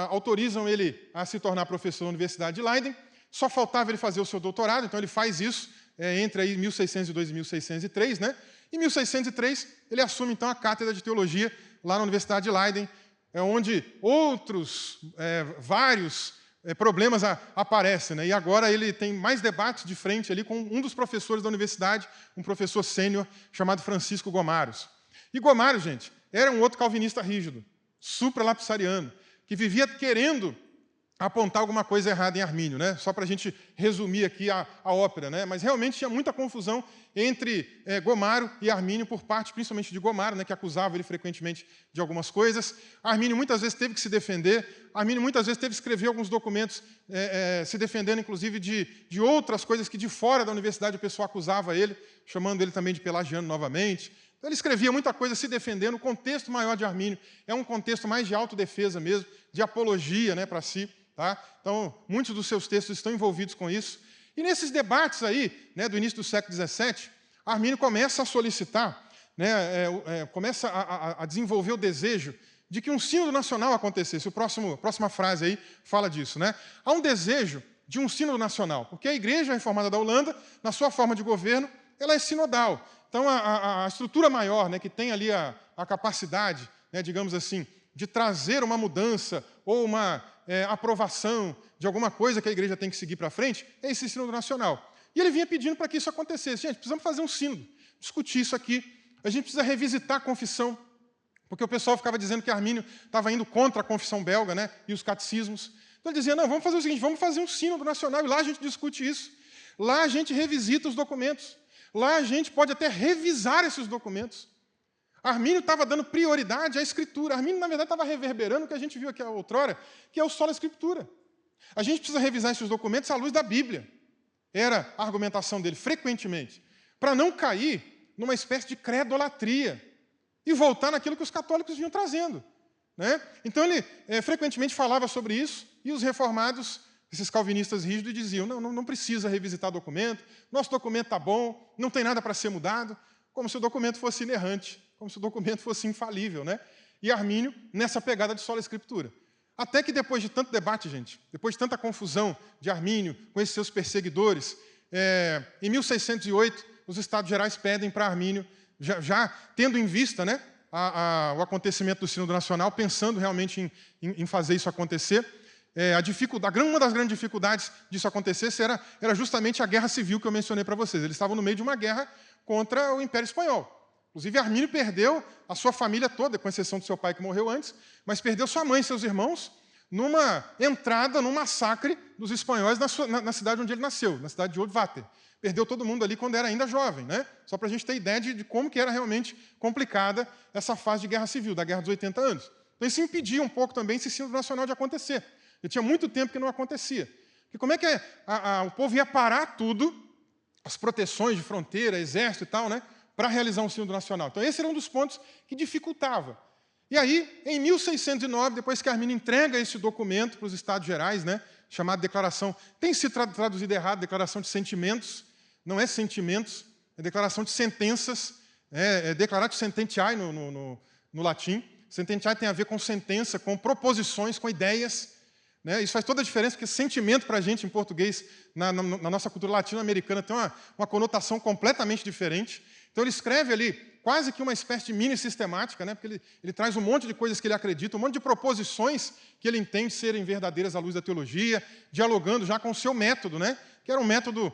autorizam ele a se tornar professor na Universidade de Leiden. só faltava ele fazer o seu doutorado, então ele faz isso entre aí 1602 e 1603, né? Em 1603, ele assume, então, a cátedra de teologia lá na Universidade de Leiden, onde outros, vários problemas aparecem, né? E agora ele tem mais debates de frente ali com um dos professores da universidade, um professor sênior chamado Francisco Gomarus. E Gomarus, gente, era um outro calvinista rígido, supralapsariano, que vivia querendo apontar alguma coisa errada em Armínio, né? Só para a gente resumir aqui a ópera, né? Mas realmente tinha muita confusão entre Gomaro e Armínio, por parte principalmente de Gomaro, né, que acusava ele frequentemente de algumas coisas. Armínio muitas vezes teve que se defender, Armínio muitas vezes teve que escrever alguns documentos se defendendo, inclusive, de outras coisas que de fora da universidade o pessoal acusava ele, chamando ele também de pelagiano novamente. Então, ele escrevia muita coisa se defendendo. O contexto maior de Armínio é um contexto mais de autodefesa mesmo, de apologia, né, para si. Tá? Então, muitos dos seus textos estão envolvidos com isso. E nesses debates aí, né, do início do século XVII, Armínio começa a solicitar, né, começa a desenvolver o desejo de que um sínodo nacional acontecesse. A próxima frase aí fala disso. Né? Há um desejo de um sínodo nacional, porque a Igreja Reformada da Holanda, na sua forma de governo, ela é sinodal. Então, a estrutura maior, né, que tem ali a capacidade, né, digamos assim, de trazer uma mudança ou uma aprovação de alguma coisa que a igreja tem que seguir para frente, é esse sínodo nacional. E ele vinha pedindo para que isso acontecesse. Gente, precisamos fazer um sínodo, discutir isso aqui. A gente precisa revisitar a confissão, porque o pessoal ficava dizendo que Armínio estava indo contra a confissão belga, né, e os catecismos. Então ele dizia, não, vamos fazer o seguinte, vamos fazer um sínodo nacional, e lá a gente discute isso. Lá a gente revisita os documentos. Lá a gente pode até revisar esses documentos. Armínio estava dando prioridade à Escritura. Armínio, na verdade, estava reverberando o que a gente viu aqui outrora, que é o sola Escritura. A gente precisa revisar esses documentos à luz da Bíblia. Era a argumentação dele, frequentemente, para não cair numa espécie de credolatria e voltar naquilo que os católicos vinham trazendo. Né? Então, ele frequentemente falava sobre isso, e os reformados, esses calvinistas rígidos, diziam, não precisa revisitar documento, nosso documento está bom, não tem nada para ser mudado, como se o documento fosse inerrante, como se o documento fosse infalível, né? E Armínio nessa pegada de sola Escritura. Até que depois de tanto debate, gente, depois de tanta confusão de Armínio com esses seus perseguidores, em 1608, os Estados Gerais pedem para Armínio, já tendo em vista, né, o acontecimento do Sínodo Nacional, pensando realmente em fazer isso acontecer, uma das grandes dificuldades disso acontecer era justamente a guerra civil que eu mencionei para vocês. Eles estavam no meio de uma guerra contra o Império Espanhol. Inclusive, Armínio perdeu a sua família toda, com exceção do seu pai, que morreu antes, mas perdeu sua mãe e seus irmãos numa entrada, num massacre dos espanhóis na cidade onde ele nasceu, na cidade de Oldvater. Perdeu todo mundo ali quando era ainda jovem, né? Só para a gente ter ideia de como que era realmente complicada essa fase de guerra civil, da Guerra dos 80 anos. Então, isso impedia um pouco também esse sínodo nacional de acontecer. E tinha muito tempo que não acontecia. Porque como é que o povo ia parar tudo, as proteções de fronteira, exército e tal, né, para realizar um sínodo nacional? Então, esse era um dos pontos que dificultava. E aí, em 1609, depois que Armínio entrega esse documento para os Estados Gerais, né, chamado Declaração, tem sido traduzido errado, Declaração de Sentimentos, não é sentimentos, é Declaração de Sentenças, Declaratio Sententiae no latim. Sententiae tem a ver com sentença, com proposições, com ideias. Né? Isso faz toda a diferença, porque sentimento para a gente, em português, na nossa cultura latino-americana, tem uma conotação completamente diferente. Então, ele escreve ali quase que uma espécie de mini-sistemática, né? Porque ele traz um monte de coisas que ele acredita, um monte de proposições que ele entende serem verdadeiras à luz da teologia, dialogando já com o seu método, né? Que era um método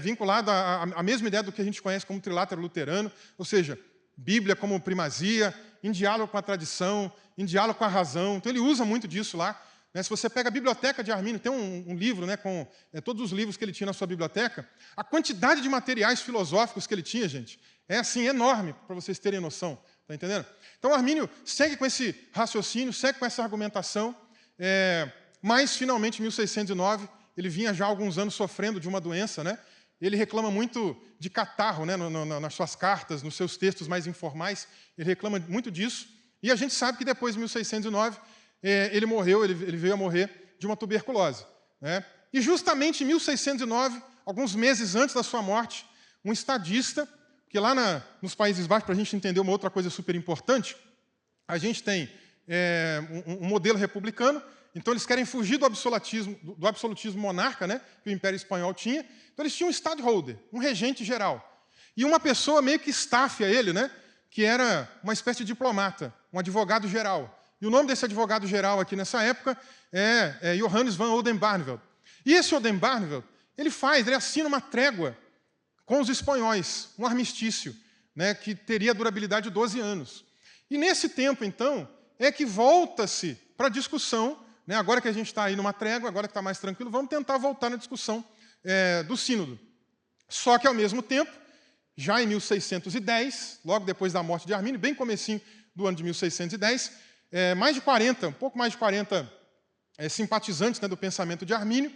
vinculado à mesma ideia do que a gente conhece como trilátero luterano, ou seja, Bíblia como primazia, em diálogo com a tradição, em diálogo com a razão. Então, ele usa muito disso lá. Se você pega a biblioteca de Armínio, tem um livro, né, com todos os livros que ele tinha na sua biblioteca, a quantidade de materiais filosóficos que ele tinha, gente, é assim, enorme, para vocês terem noção. Está entendendo? Então, Armínio segue com esse raciocínio, segue com essa argumentação, mas, finalmente, em 1609, ele vinha já há alguns anos sofrendo de uma doença, né? Ele reclama muito de catarro, né, nas suas cartas, nos seus textos mais informais, ele reclama muito disso, e a gente sabe que depois de 1609, ele veio a morrer de uma tuberculose. Né? E justamente em 1609, alguns meses antes da sua morte, um estadista, que lá nos Países Baixos, para a gente entender uma outra coisa super importante, a gente tem um modelo republicano Então, eles querem fugir do absolutismo monarca, né, que o Império Espanhol tinha. Então, eles tinham um stadtholder, um regente geral. E uma pessoa meio que staff a ele, né, que era uma espécie de diplomata, um advogado geral. E o nome desse advogado geral aqui nessa época é Johannes van Oldenbarnevelt. E esse Oldenbarnevelt, ele assina uma trégua com os espanhóis, um armistício, né, que teria durabilidade de 12 anos. E nesse tempo, então, é que volta-se para a discussão, né, agora que a gente está aí numa trégua, agora que está mais tranquilo, vamos tentar voltar na discussão do sínodo. Só que, ao mesmo tempo, já em 1610, logo depois da morte de Armínio, bem comecinho do ano de 1610, um pouco mais de 40 simpatizantes, né, do pensamento de Armínio,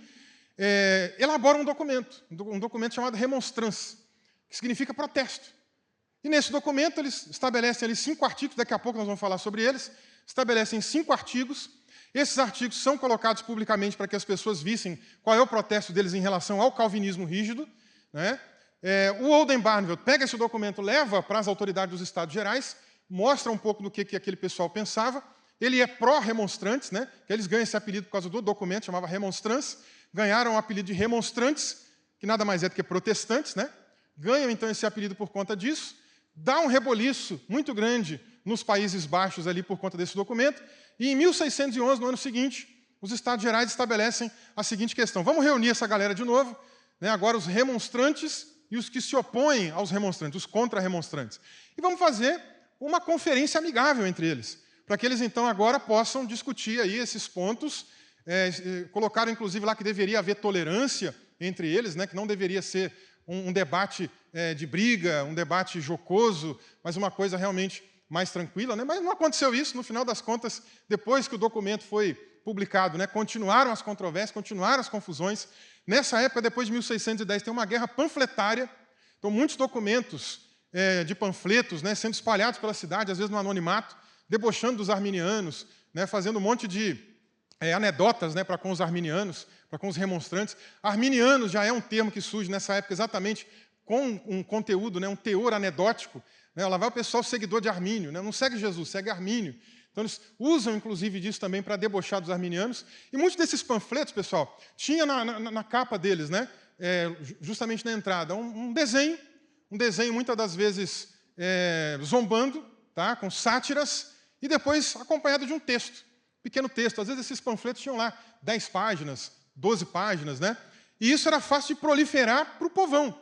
elaboram um documento chamado Remonstrance, que significa protesto. E nesse documento eles estabelecem ali 5 artigos, daqui a pouco nós vamos falar sobre eles, estabelecem 5 artigos. Esses artigos são colocados publicamente para que as pessoas vissem qual é o protesto deles em relação ao calvinismo rígido, né? O Oldenbarnevelt pega esse documento, leva para as autoridades dos Estados Gerais, mostra um pouco do que aquele pessoal pensava. Ele é pró-remonstrantes, né? Que eles ganham esse apelido por causa do documento, chamava Remonstrance. Ganharam o apelido de remonstrantes, que nada mais é do que protestantes, né? Ganham, então, esse apelido por conta disso. Dá um reboliço muito grande nos Países Baixos ali por conta desse documento. E em 1611, no ano seguinte, os Estados Gerais estabelecem a seguinte questão. Vamos reunir essa galera de novo, né? Agora os remonstrantes e os que se opõem aos remonstrantes, os contra-remonstrantes. E vamos fazer uma conferência amigável entre eles, para que eles, então, agora possam discutir aí esses pontos. Colocaram, inclusive, lá que deveria haver tolerância entre eles, né, que não deveria ser um debate de briga, um debate jocoso, mas uma coisa realmente mais tranquila. Né? Mas não aconteceu isso. No final das contas, depois que o documento foi publicado, né, continuaram as controvérsias, continuaram as confusões. Nessa época, depois de 1610, tem uma guerra panfletária. Então, muitos documentos de panfletos, né, sendo espalhados pela cidade, às vezes no anonimato, debochando dos arminianos, né, fazendo um monte de anedotas, né, para com os arminianos, para com os remonstrantes. Arminianos já é um termo que surge nessa época exatamente com um conteúdo, né, um teor anedótico. Né, lá vai o pessoal seguidor de Armínio, né, não segue Jesus, segue Armínio. Então, eles usam, inclusive, disso também para debochar dos arminianos. E muitos desses panfletos, pessoal, tinha na capa deles, né, justamente na entrada, um desenho, muitas das vezes zombando, tá, com sátiras, e depois acompanhado de um texto, pequeno texto. Às vezes esses panfletos tinham lá 10 páginas, 12 páginas, né? E isso era fácil de proliferar para o povão,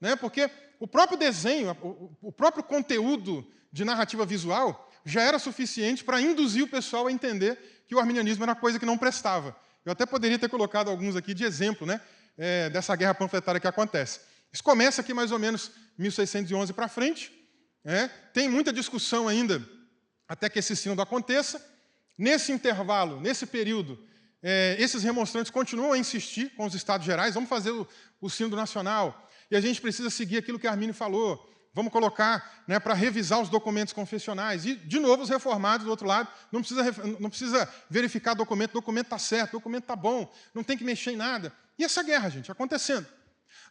né? Porque o próprio desenho, o próprio conteúdo de narrativa visual já era suficiente para induzir o pessoal a entender que o arminianismo era uma coisa que não prestava. Eu até poderia ter colocado alguns aqui de exemplo, né, dessa guerra panfletária que acontece. Isso começa aqui mais ou menos 1611 para frente. Tem muita discussão ainda até que esse sínodo aconteça. Nesse intervalo, nesse período, esses remonstrantes continuam a insistir com os Estados Gerais. Vamos fazer o sínodo nacional. E a gente precisa seguir aquilo que Armínio falou. Vamos colocar, né, para revisar os documentos confessionais. E, de novo, os reformados, do outro lado, não precisa verificar o documento está certo, o documento está bom, não tem que mexer em nada. E essa guerra, gente, acontecendo.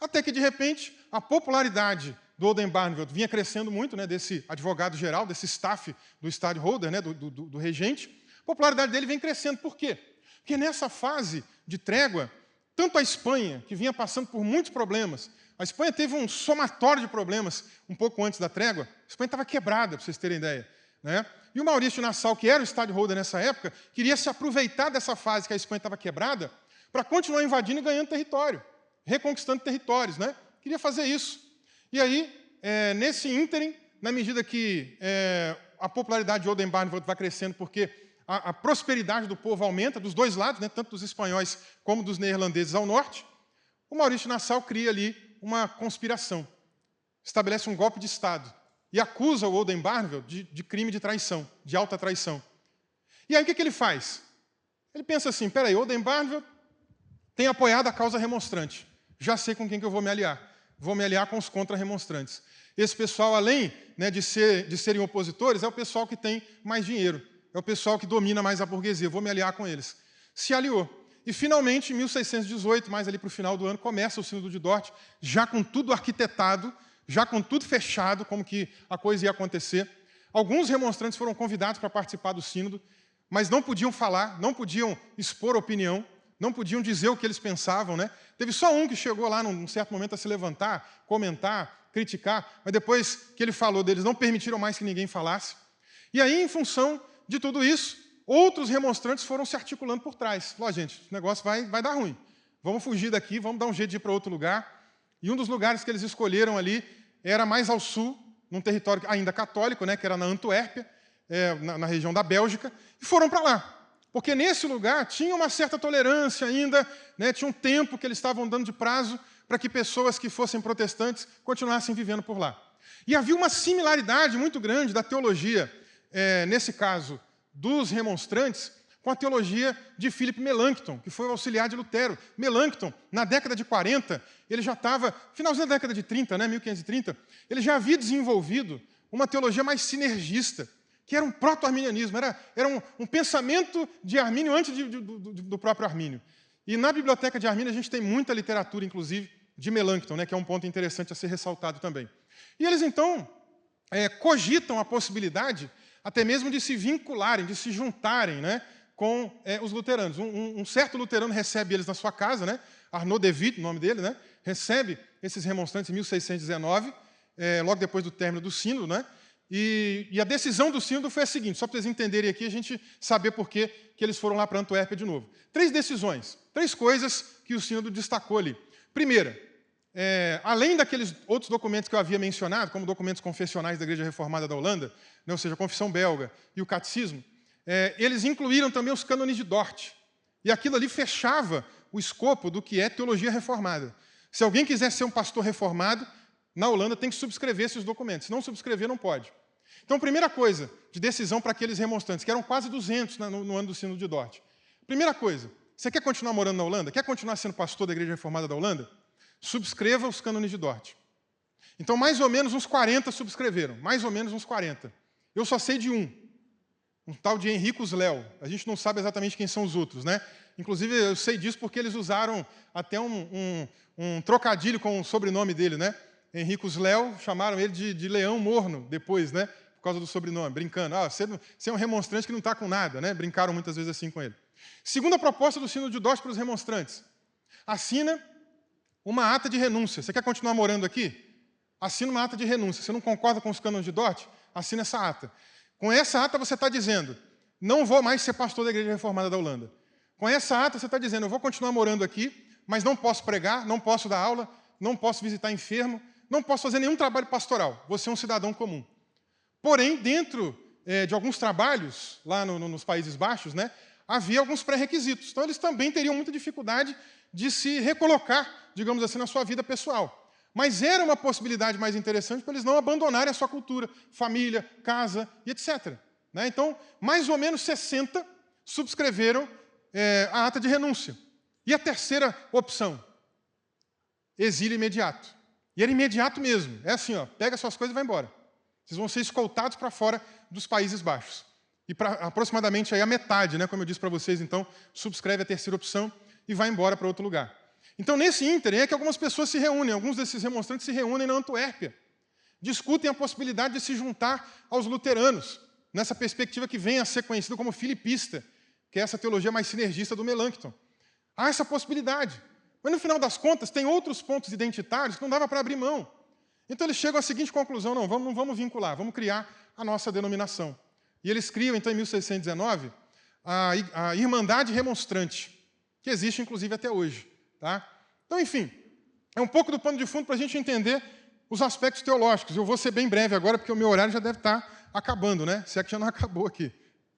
Até que, de repente, a popularidade do Oldenbarnevelt vinha crescendo muito, né, desse advogado geral, desse staff do stadtholder, né, do regente. A popularidade dele vem crescendo. Por quê? Porque nessa fase de trégua, tanto a Espanha, que vinha passando por muitos problemas, a Espanha teve um somatório de problemas um pouco antes da trégua. A Espanha estava quebrada, para vocês terem ideia, né? E o Maurício de Nassau, que era o stadtholder nessa época, queria se aproveitar dessa fase que a Espanha estava quebrada para continuar invadindo e ganhando território, reconquistando territórios, né? Queria fazer isso. E aí, nesse ínterim, na medida que a popularidade de Oldenbarnevelt vai crescendo, porque a prosperidade do povo aumenta, dos dois lados, né, tanto dos espanhóis como dos neerlandeses ao norte, o Maurício de Nassau cria ali uma conspiração, estabelece um golpe de Estado e acusa o Oldenbarnevelt de crime de traição, de alta traição. E aí o que ele faz? Ele pensa assim, peraí, Oldenbarnevelt tem apoiado a causa remonstrante, já sei com quem que eu vou me aliar. Vou me aliar com os contra-remonstrantes. Esse pessoal, além, né, de serem opositores, é o pessoal que tem mais dinheiro, é o pessoal que domina mais a burguesia, vou me aliar com eles. Se aliou. E, finalmente, em 1618, mais ali para o final do ano, começa o Sínodo de Dort, já com tudo arquitetado, já com tudo fechado, como que a coisa ia acontecer. Alguns remonstrantes foram convidados para participar do sínodo. mas não podiam falar, não podiam expor opinião, não podiam dizer o que eles pensavam, né? Teve só um que chegou lá, num certo momento, a se levantar, comentar, criticar, mas depois que ele falou deles, não permitiram mais que ninguém falasse. E aí, em função de tudo isso, outros remonstrantes foram se articulando por trás. Falou, gente, esse negócio vai dar ruim. Vamos fugir daqui, vamos dar um jeito de ir para outro lugar. E um dos lugares que eles escolheram ali era mais ao sul, num território ainda católico, né, que era na Antuérpia, na região da Bélgica, e foram para lá. Porque nesse lugar tinha uma certa tolerância ainda, né, tinha um tempo que eles estavam dando de prazo para que pessoas que fossem protestantes continuassem vivendo por lá. E havia uma similaridade muito grande da teologia, nesse caso, dos remonstrantes, com a teologia de Philip Melanchthon, que foi o auxiliar de Lutero. Melanchthon, na década de 40, ele já estava, finalzinho da década de 30, né, 1530, ele já havia desenvolvido uma teologia mais sinergista, que era um proto-arminianismo, era um pensamento de Armínio antes do próprio Armínio. E na biblioteca de Armínio a gente tem muita literatura, inclusive, de Melanchthon, né, que é um ponto interessante a ser ressaltado também. E eles, então, cogitam a possibilidade até mesmo de se vincularem, de se juntarem, né, com os luteranos. Um certo luterano recebe eles na sua casa, né, Arnaud de Witt, o nome dele, né, recebe esses remonstrantes em 1619, logo depois do término do sínodo, né, e a decisão do sínodo foi a seguinte, só para vocês entenderem aqui, a gente saber por que eles foram lá para Antuérpia de novo. 3 decisões, 3 coisas que o sínodo destacou ali. Primeira, além daqueles outros documentos que eu havia mencionado, como documentos confessionais da Igreja Reformada da Holanda, né, ou seja, a Confissão Belga e o Catecismo, eles incluíram também os cânones de Dort. E aquilo ali fechava o escopo do que é teologia reformada. Se alguém quiser ser um pastor reformado, na Holanda tem que subscrever esses documentos. Se não subscrever, não pode. Então, primeira coisa de decisão para aqueles remonstrantes, que eram quase 200 no ano do Sínodo de Dort. Primeira coisa, você quer continuar morando na Holanda? Quer continuar sendo pastor da Igreja Reformada da Holanda? Subscreva os cânones de Dort. Então, mais ou menos uns 40 subscreveram. Mais ou menos uns 40. Eu só sei de um tal de Henricus Leo. A gente não sabe exatamente quem são os outros, né? Inclusive, eu sei disso porque eles usaram até um trocadilho com o sobrenome dele, né? Henricus Leo, chamaram ele de Leão Morno, depois, né? Por causa do sobrenome, brincando. Você é um remonstrante que não está com nada, né? Brincaram muitas vezes assim com ele. Segunda proposta do Sínodo de Dort para os remonstrantes. Assina uma ata de renúncia. Você quer continuar morando aqui? Assina uma ata de renúncia. Você não concorda com os cânones de Dort? Assina essa ata. Com essa ata você está dizendo, não vou mais ser pastor da Igreja Reformada da Holanda. Com essa ata você está dizendo, eu vou continuar morando aqui, mas não posso pregar, não posso dar aula, não posso visitar enfermo, não posso fazer nenhum trabalho pastoral. Vou ser um cidadão comum. Porém, dentro de alguns trabalhos, lá nos Países Baixos, né, havia alguns pré-requisitos. Então, eles também teriam muita dificuldade de se recolocar, digamos assim, na sua vida pessoal. Mas era uma possibilidade mais interessante para eles não abandonarem a sua cultura, família, casa e etc. Né? Então, mais ou menos 60 subscreveram a ata de renúncia. E a terceira opção, exílio imediato. E era imediato mesmo. É assim, ó, pega suas coisas e vai embora. Vocês vão ser escoltados para fora dos Países Baixos. E para aproximadamente aí a metade, né, como eu disse para vocês, então, subscreve a terceira opção e vai embora para outro lugar. Então, nesse ínterim, é que algumas pessoas se reúnem, alguns desses remonstrantes se reúnem na Antuérpia, discutem a possibilidade de se juntar aos luteranos, nessa perspectiva que vem a ser conhecida como filipista, que é essa teologia mais sinergista do Melanchthon. Há essa possibilidade. Mas, no final das contas, tem outros pontos identitários que não dava para abrir mão. Então, eles chegam à seguinte conclusão, não vamos vincular, vamos criar a nossa denominação. E eles criam, então, em 1619, a Irmandade Remonstrante, que existe, inclusive, até hoje. Tá? Então, enfim, é um pouco do pano de fundo para a gente entender os aspectos teológicos. Eu vou ser bem breve agora, porque o meu horário já deve estar acabando, né? Se é que já não acabou aqui.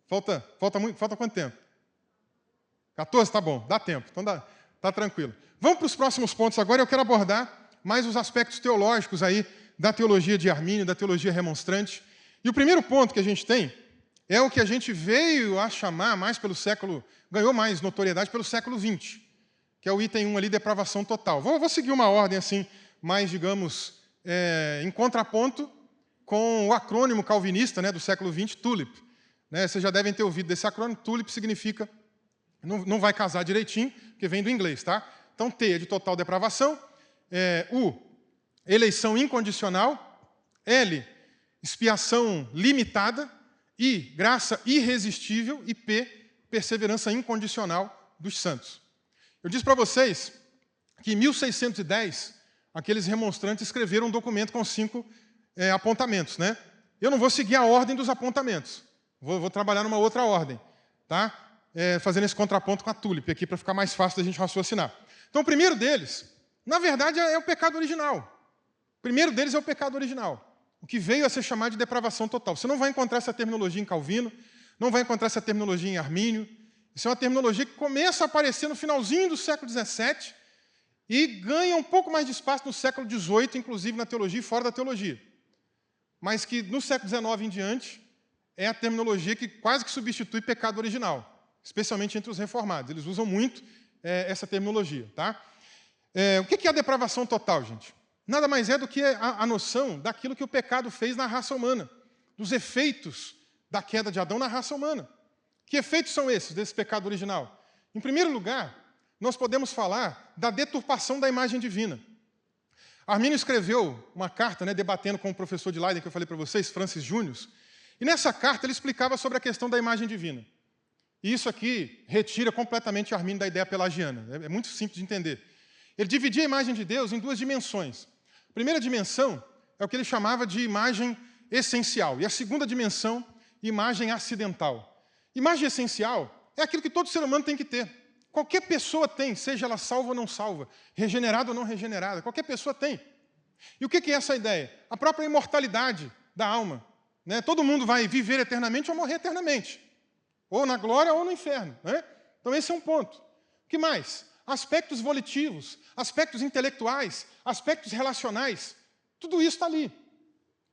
Falta quanto tempo? 14? Tá bom, dá tempo. Então, tá tranquilo. Vamos para os próximos pontos agora. Eu quero abordar mais os aspectos teológicos aí da teologia de Armínio, da teologia remonstrante. E o primeiro ponto que a gente tem é o que a gente veio a chamar mais pelo século, ganhou mais notoriedade pelo século XX, que é o item 1 ali, depravação total. Vou seguir uma ordem assim, mais, digamos, em contraponto com o acrônimo calvinista, né, do século XX, TULIP. Né, vocês já devem ter ouvido desse acrônimo. TULIP significa, não vai casar direitinho, porque vem do inglês, tá? Então, T é de total depravação, U, eleição incondicional, L, expiação limitada, I, graça irresistível, e P, perseverança incondicional dos santos. Eu disse para vocês que em 1610, aqueles remonstrantes escreveram um documento com 5 apontamentos, né? Eu não vou seguir a ordem dos apontamentos, vou trabalhar numa outra ordem, tá? Fazendo esse contraponto com a Tulip aqui para ficar mais fácil da gente raciocinar. Então, o primeiro deles, na verdade, é o pecado original. O primeiro deles é o pecado original, o que veio a ser chamado de depravação total. Você não vai encontrar essa terminologia em Calvino, não vai encontrar essa terminologia em Armínio. Isso é uma terminologia que começa a aparecer no finalzinho do século XVII e ganha um pouco mais de espaço no século XVIII, inclusive na teologia e fora da teologia. Mas que no século XIX em diante é a terminologia que quase que substitui pecado original, especialmente entre os reformados. Eles usam muito essa terminologia. Tá? O que é a depravação total, gente? Nada mais é do que a noção daquilo que o pecado fez na raça humana, dos efeitos da queda de Adão na raça humana. Que efeitos são esses, desse pecado original? Em primeiro lugar, nós podemos falar da deturpação da imagem divina. Armínio escreveu uma carta, debatendo com o professor de Leiden, que eu falei para vocês, Francis Júnior, e nessa carta ele explicava sobre a questão da imagem divina. E isso aqui retira completamente Armínio da ideia pelagiana. É muito simples de entender. Ele dividia a imagem de Deus em 2 dimensões. A primeira dimensão é o que ele chamava de imagem essencial, e a segunda dimensão, imagem acidental. Imagem essencial é aquilo que todo ser humano tem que ter. Qualquer pessoa tem, seja ela salva ou não salva, regenerada ou não regenerada, qualquer pessoa tem. E o que é essa ideia? A própria imortalidade da alma. Todo mundo vai viver eternamente ou morrer eternamente. Ou na glória ou no inferno. Então esse é um ponto. O que mais? Aspectos volitivos, aspectos intelectuais, aspectos relacionais. Tudo isso está ali.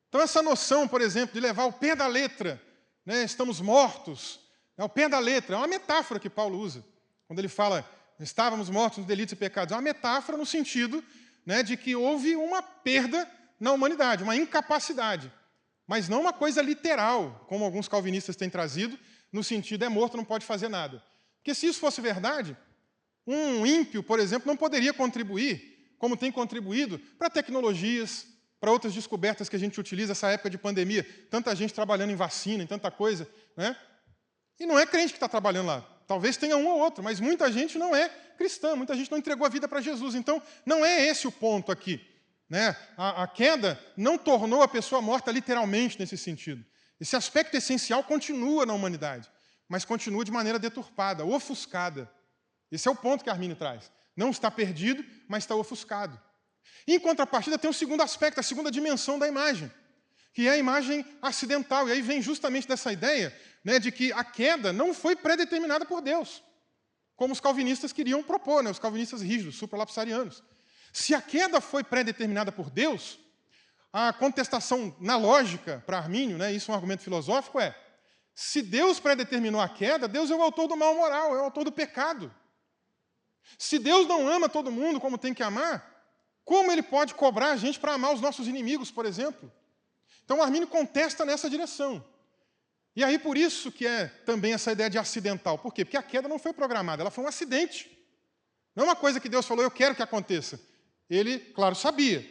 Então essa noção, por exemplo, de levar ao pé da letra, estamos mortos, ao pé da letra, é uma metáfora que Paulo usa. Quando ele fala, estávamos mortos nos delitos e pecados, é uma metáfora no sentido de que houve uma perda na humanidade, uma incapacidade. Mas não uma coisa literal, como alguns calvinistas têm trazido, no sentido, é morto, não pode fazer nada. Porque se isso fosse verdade, um ímpio, por exemplo, não poderia contribuir, como tem contribuído, para tecnologias, para outras descobertas que a gente utiliza nessa época de pandemia, tanta gente trabalhando em vacina, em tanta coisa, E não é crente que está trabalhando lá. Talvez tenha um ou outro, mas muita gente não é cristã, muita gente não entregou a vida para Jesus. Então, não é esse o ponto aqui. A queda não tornou a pessoa morta literalmente nesse sentido. Esse aspecto essencial continua na humanidade, mas continua de maneira deturpada, ofuscada. Esse é o ponto que Armínio traz. Não está perdido, mas está ofuscado. E, em contrapartida, tem o segundo aspecto, a segunda dimensão da imagem, que é a imagem acidental. E aí vem justamente dessa ideia de que a queda não foi predeterminada por Deus, como os calvinistas queriam propor, os calvinistas rígidos, supralapsarianos. Se a queda foi predeterminada por Deus, a contestação na lógica para Armínio, isso é um argumento filosófico, se Deus predeterminou a queda, Deus é o autor do mal moral, é o autor do pecado. Se Deus não ama todo mundo como tem que amar, como ele pode cobrar a gente para amar os nossos inimigos, por exemplo? Então, Armínio contesta nessa direção. E aí, por isso que é também essa ideia de acidental. Por quê? Porque a queda não foi programada, ela foi um acidente. Não é uma coisa que Deus falou, eu quero que aconteça. Ele, claro, sabia.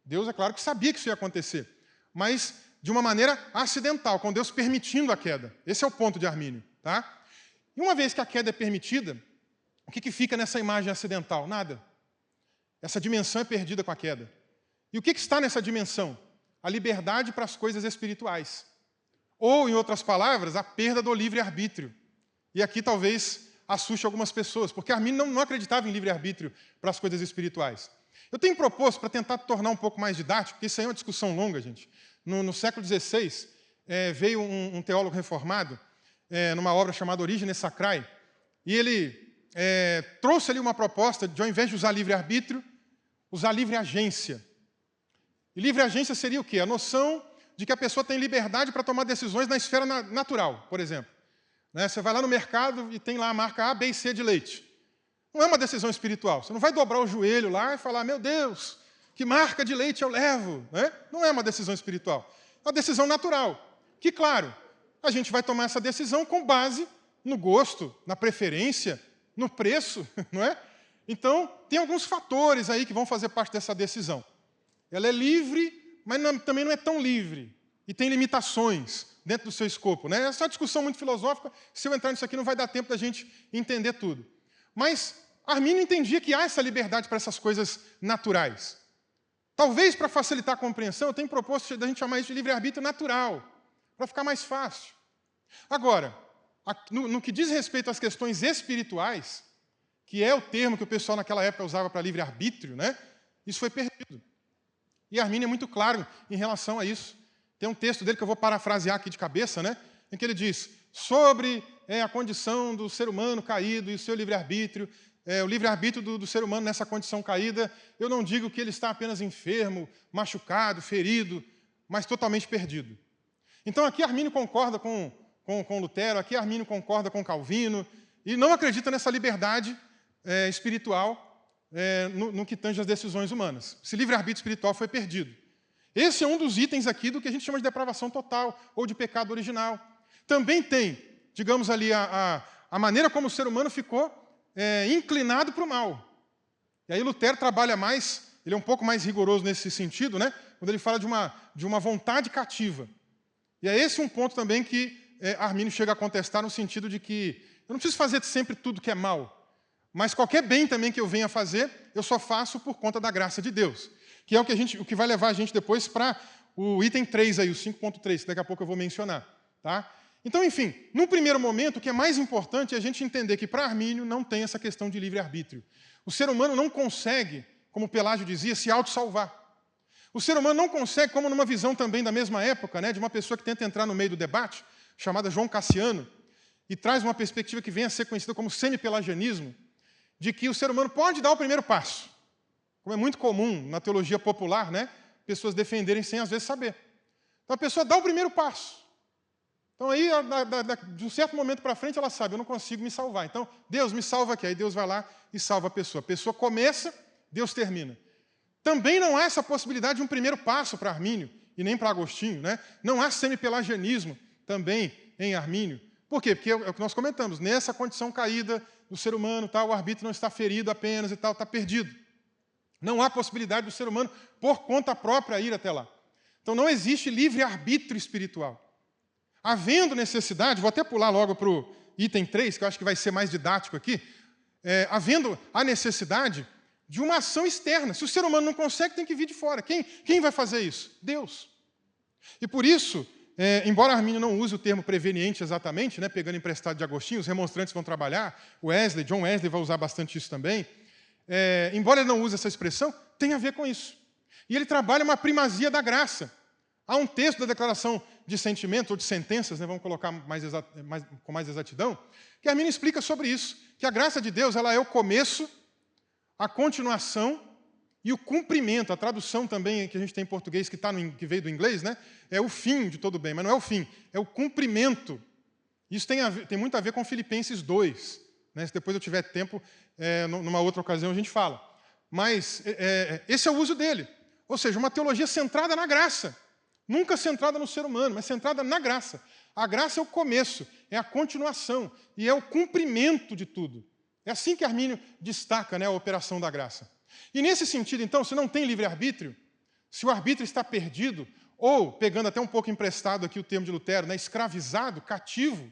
Deus, é claro, que sabia que isso ia acontecer. Mas de uma maneira acidental, com Deus permitindo a queda. Esse é o ponto de Armínio. Tá? E uma vez que a queda é permitida, o que fica nessa imagem acidental? Nada. Essa dimensão é perdida com a queda. E o que está nessa dimensão? A liberdade para as coisas espirituais. Ou, em outras palavras, a perda do livre-arbítrio. E aqui talvez assuste algumas pessoas, porque Armínio não acreditava em livre-arbítrio para as coisas espirituais. Eu tenho proposto, para tentar tornar um pouco mais didático, porque isso aí é uma discussão longa, gente. No século XVI, veio um teólogo reformado, numa obra chamada Origines Sacrae, e ele trouxe ali uma proposta de, ao invés de usar livre-arbítrio, usar livre-agência. E livre-agência seria o quê? A noção de que a pessoa tem liberdade para tomar decisões na esfera natural, por exemplo. Você vai lá no mercado e tem lá a marca A, B e C de leite. Não é uma decisão espiritual. Você não vai dobrar o joelho lá e falar, meu Deus, que marca de leite eu levo? Não é uma decisão espiritual. É uma decisão natural. Que, claro, a gente vai tomar essa decisão com base no gosto, na preferência, no preço, não é? Então, tem alguns fatores aí que vão fazer parte dessa decisão. Ela é livre, mas também não é tão livre. e tem limitações dentro do seu escopo, né? Essa é uma discussão muito filosófica, se eu entrar nisso aqui não vai dar tempo da gente entender tudo. Mas Armínio entendia que há essa liberdade para essas coisas naturais. Talvez, para facilitar a compreensão, eu tenho proposto da gente chamar isso de livre-arbítrio natural, para ficar mais fácil. Agora, no que diz respeito às questões espirituais, que é o termo que o pessoal naquela época usava para livre-arbítrio, né? Isso foi perdido. E Armínio é muito claro em relação a isso. Tem um texto dele que eu vou parafrasear aqui de cabeça, né? Em que ele diz, sobre a condição do ser humano caído e o seu livre-arbítrio, o livre-arbítrio do ser humano nessa condição caída, eu não digo que ele está apenas enfermo, machucado, ferido, mas totalmente perdido. Então aqui Armínio concorda com Lutero, aqui Armínio concorda com Calvino, e não acredita nessa liberdade espiritual no que tange às decisões humanas. Esse livre-arbítrio espiritual foi perdido. Esse é um dos itens aqui do que a gente chama de depravação total, ou de pecado original. Também tem, digamos ali, a maneira como o ser humano ficou inclinado para o mal. E aí Lutero trabalha mais, ele é um pouco mais rigoroso nesse sentido, né? Quando ele fala de uma vontade cativa. E é esse um ponto também que Armínio chega a contestar no sentido de que eu não preciso fazer sempre tudo que é mal, mas qualquer bem também que eu venha fazer, eu só faço por conta da graça de Deus. Que é o que vai levar a gente depois para o item 3, aí, o 5.3, que daqui a pouco eu vou mencionar. Tá? Então, enfim, num primeiro momento, o que é mais importante é a gente entender que para Armínio não tem essa questão de livre-arbítrio. O ser humano não consegue, como Pelágio dizia, se autossalvar. O ser humano não consegue, como numa visão também da mesma época, né, de uma pessoa que tenta entrar no meio do debate, chamada João Cassiano, e traz uma perspectiva que vem a ser conhecida como semi-pelagianismo, de que o ser humano pode dar o primeiro passo. Como é muito comum na teologia popular, né, pessoas defenderem sem às vezes saber. Então a pessoa dá o primeiro passo. Então aí, de um certo momento para frente, ela sabe, eu não consigo me salvar. Então, Deus me salva aqui. Aí Deus vai lá e salva a pessoa. A pessoa começa, Deus termina. Também não há essa possibilidade de um primeiro passo para Armínio, e nem para Agostinho, né? Não há semi-pelagianismo também em Armínio. Por quê? Porque é o que nós comentamos, nessa condição caída do ser humano, o arbítrio não está ferido apenas e tal, está perdido. Não há possibilidade do ser humano, por conta própria, ir até lá. Então não existe livre-arbítrio espiritual. Havendo necessidade, vou até pular logo para o item 3, que eu acho que vai ser mais didático aqui, havendo a necessidade de uma ação externa. Se o ser humano não consegue, tem que vir de fora. Quem vai fazer isso? Deus. E por isso, embora Armínio não use o termo preveniente exatamente, né, pegando emprestado de Agostinho, os remonstrantes vão trabalhar, John Wesley vai usar bastante isso também, embora ele não use essa expressão, tem a ver com isso. E ele trabalha uma primazia da graça. Há um texto da declaração de sentimento, ou de sentenças, né, vamos colocar com mais exatidão, que Armínio explica sobre isso, que a graça de Deus ela é o começo, a continuação e o cumprimento. A tradução também que a gente tem em português, que veio do inglês, né, é o fim de todo bem, mas não é o fim, é o cumprimento. Isso tem muito a ver com Filipenses 2. Né, se depois eu tiver tempo, numa outra ocasião a gente fala. Mas esse é o uso dele. Ou seja, uma teologia centrada na graça. Nunca centrada no ser humano, mas centrada na graça. A graça é o começo, é a continuação e é o cumprimento de tudo. É assim que Armínio destaca, né, a operação da graça. E nesse sentido, então, se não tem livre-arbítrio, se o arbítrio está perdido, ou, pegando até um pouco emprestado aqui o termo de Lutero, né, escravizado, cativo,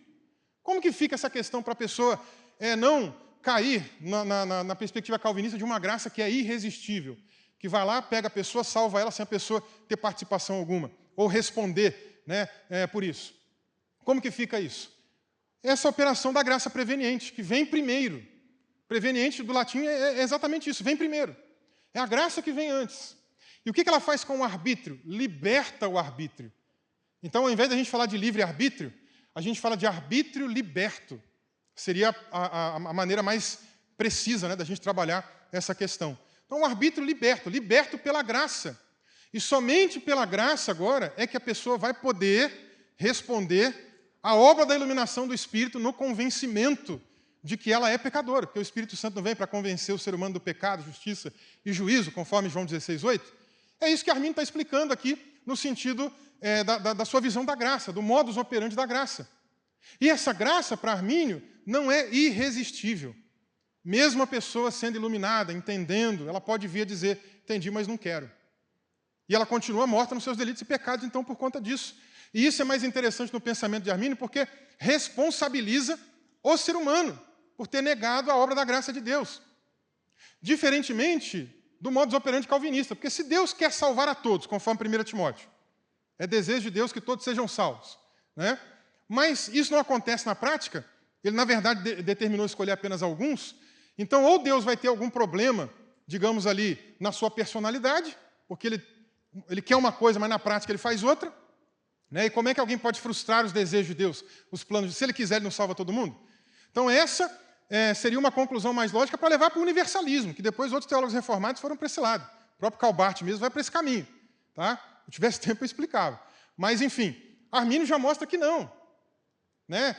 como que fica essa questão para a pessoa não cair na perspectiva calvinista de uma graça que é irresistível, que vai lá, pega a pessoa, salva ela sem a pessoa ter participação alguma, ou responder, né, por isso. Como que fica isso? Essa operação da graça preveniente, que vem primeiro. Preveniente do latim é exatamente isso, vem primeiro. É a graça que vem antes. E o que ela faz com o arbítrio? Liberta o arbítrio. Então, ao invés de a gente falar de livre-arbítrio, a gente fala de arbítrio liberto. Seria a maneira mais precisa, né, da gente trabalhar essa questão. Então, o arbítrio liberto pela graça. E somente pela graça agora é que a pessoa vai poder responder à obra da iluminação do Espírito no convencimento de que ela é pecadora, porque o Espírito Santo não vem para convencer o ser humano do pecado, justiça e juízo, conforme João 16:8. É isso que Armínio está explicando aqui, no sentido da sua visão da graça, do modus operandi da graça. E essa graça, para Armínio, não é irresistível. Mesmo a pessoa sendo iluminada, entendendo, ela pode vir a dizer, entendi, mas não quero. E ela continua morta nos seus delitos e pecados, então, por conta disso. E isso é mais interessante no pensamento de Armínio, porque responsabiliza o ser humano por ter negado a obra da graça de Deus. Diferentemente do modus operandi calvinista, porque se Deus quer salvar a todos, conforme 1 Timóteo, é desejo de Deus que todos sejam salvos, né? Mas isso não acontece na prática, ele, na verdade, determinou escolher apenas alguns, então, ou Deus vai ter algum problema, digamos ali, na sua personalidade, porque ele quer uma coisa, mas na prática ele faz outra, né? E como é que alguém pode frustrar os desejos de Deus, os planos? Se ele quiser, ele não salva todo mundo? Então, essa seria uma conclusão mais lógica para levar para o universalismo, que depois outros teólogos reformados foram para esse lado. O próprio Calbart mesmo vai para esse caminho. Tá? Se eu tivesse tempo, eu explicava. Mas, enfim, Armínio já mostra que não. Né?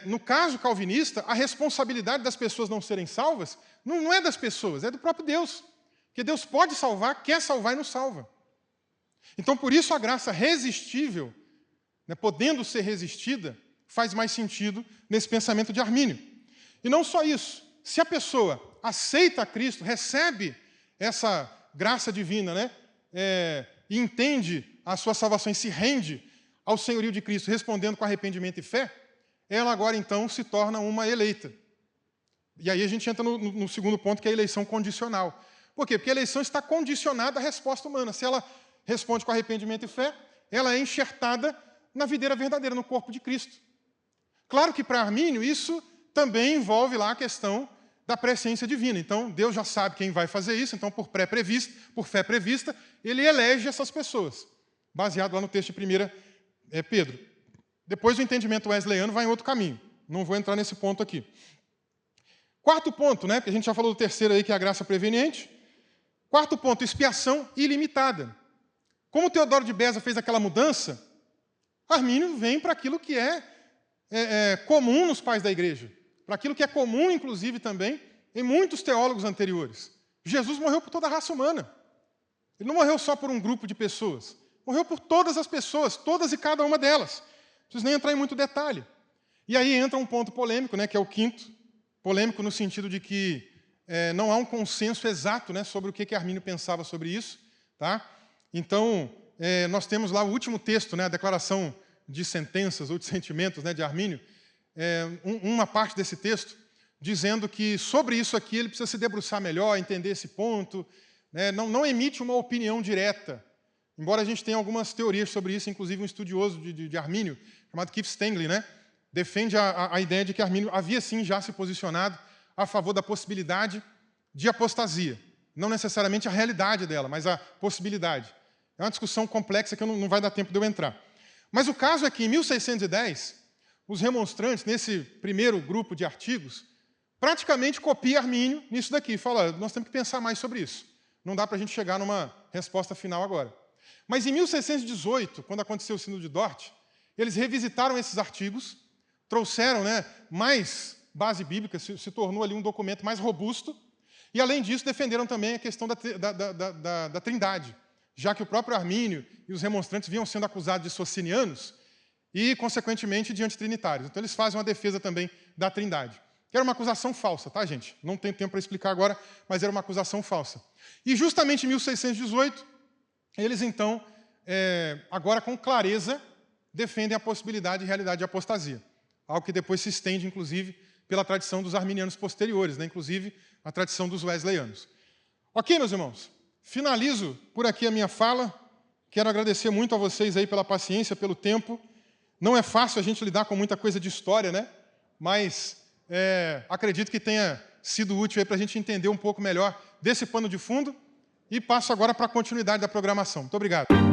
No caso calvinista, a responsabilidade das pessoas não serem salvas não é das pessoas, é do próprio Deus. Porque Deus pode salvar, quer salvar e não salva. Então, por isso, a graça resistível, né, podendo ser resistida, faz mais sentido nesse pensamento de Armínio. E não só isso, se a pessoa aceita a Cristo, recebe essa graça divina, né, e entende a sua salvação e se rende ao senhorio de Cristo, respondendo com arrependimento e fé, ela agora, então, se torna uma eleita. E aí a gente entra no segundo ponto, que é a eleição condicional. Por quê? Porque a eleição está condicionada à resposta humana. Se ela responde com arrependimento e fé, ela é enxertada na videira verdadeira, no corpo de Cristo. Claro que para Armínio isso também envolve lá a questão da presciência divina. Então, Deus já sabe quem vai fazer isso, então, por fé prevista, ele elege essas pessoas, baseado lá no texto de 1 Pedro. Depois, o entendimento wesleyano vai em outro caminho. Não vou entrar nesse ponto aqui. Quarto ponto, né, porque a gente já falou do terceiro aí, que é a graça preveniente. Quarto ponto, expiação ilimitada. Como Teodoro de Beza fez aquela mudança, Armínio vem para aquilo que é comum nos pais da igreja, para aquilo que é comum, inclusive, também em muitos teólogos anteriores. Jesus morreu por toda a raça humana. Ele não morreu só por um grupo de pessoas. Morreu por todas as pessoas, todas e cada uma delas. Não preciso nem entrar em muito detalhe. E aí entra um ponto polêmico, né, que é o quinto. Polêmico no sentido de que não há um consenso exato, né, sobre o que Armínio pensava sobre isso. Tá? Então, nós temos lá o último texto, né, a declaração de sentenças ou de sentimentos, né, de Armínio, uma parte desse texto, dizendo que sobre isso aqui ele precisa se debruçar melhor, entender esse ponto, né, não emite uma opinião direta, embora a gente tenha algumas teorias sobre isso, inclusive um estudioso de Armínio, chamado Keith Stanley, né, defende a ideia de que Armínio havia sim já se posicionado a favor da possibilidade de apostasia, não necessariamente a realidade dela, mas a possibilidade. É uma discussão complexa que não vai dar tempo de eu entrar. Mas o caso é que, em 1610, os remonstrantes, nesse primeiro grupo de artigos, praticamente copiam Armínio nisso daqui. Fala, nós temos que pensar mais sobre isso. Não dá para a gente chegar numa resposta final agora. Mas em 1618, quando aconteceu o Sínodo de Dort, eles revisitaram esses artigos, trouxeram, né, mais base bíblica, se tornou ali um documento mais robusto, e, além disso, defenderam também a questão da trindade, já que o próprio Armínio e os remonstrantes vinham sendo acusados de socinianos e, consequentemente, de antitrinitários. Então, eles fazem uma defesa também da trindade. Que era uma acusação falsa, tá, gente? Não tem tempo para explicar agora, mas era uma acusação falsa. E, justamente em 1618, eles, então, agora com clareza, defendem a possibilidade e realidade de apostasia. Algo que depois se estende, inclusive, pela tradição dos arminianos posteriores, né? Inclusive a tradição dos wesleyanos. Ok, meus irmãos? Finalizo por aqui a minha fala. Quero agradecer muito a vocês aí pela paciência, pelo tempo. Não é fácil a gente lidar com muita coisa de história, né? Mas acredito que tenha sido útil para a gente entender um pouco melhor desse pano de fundo. E passo agora para a continuidade da programação. Muito obrigado.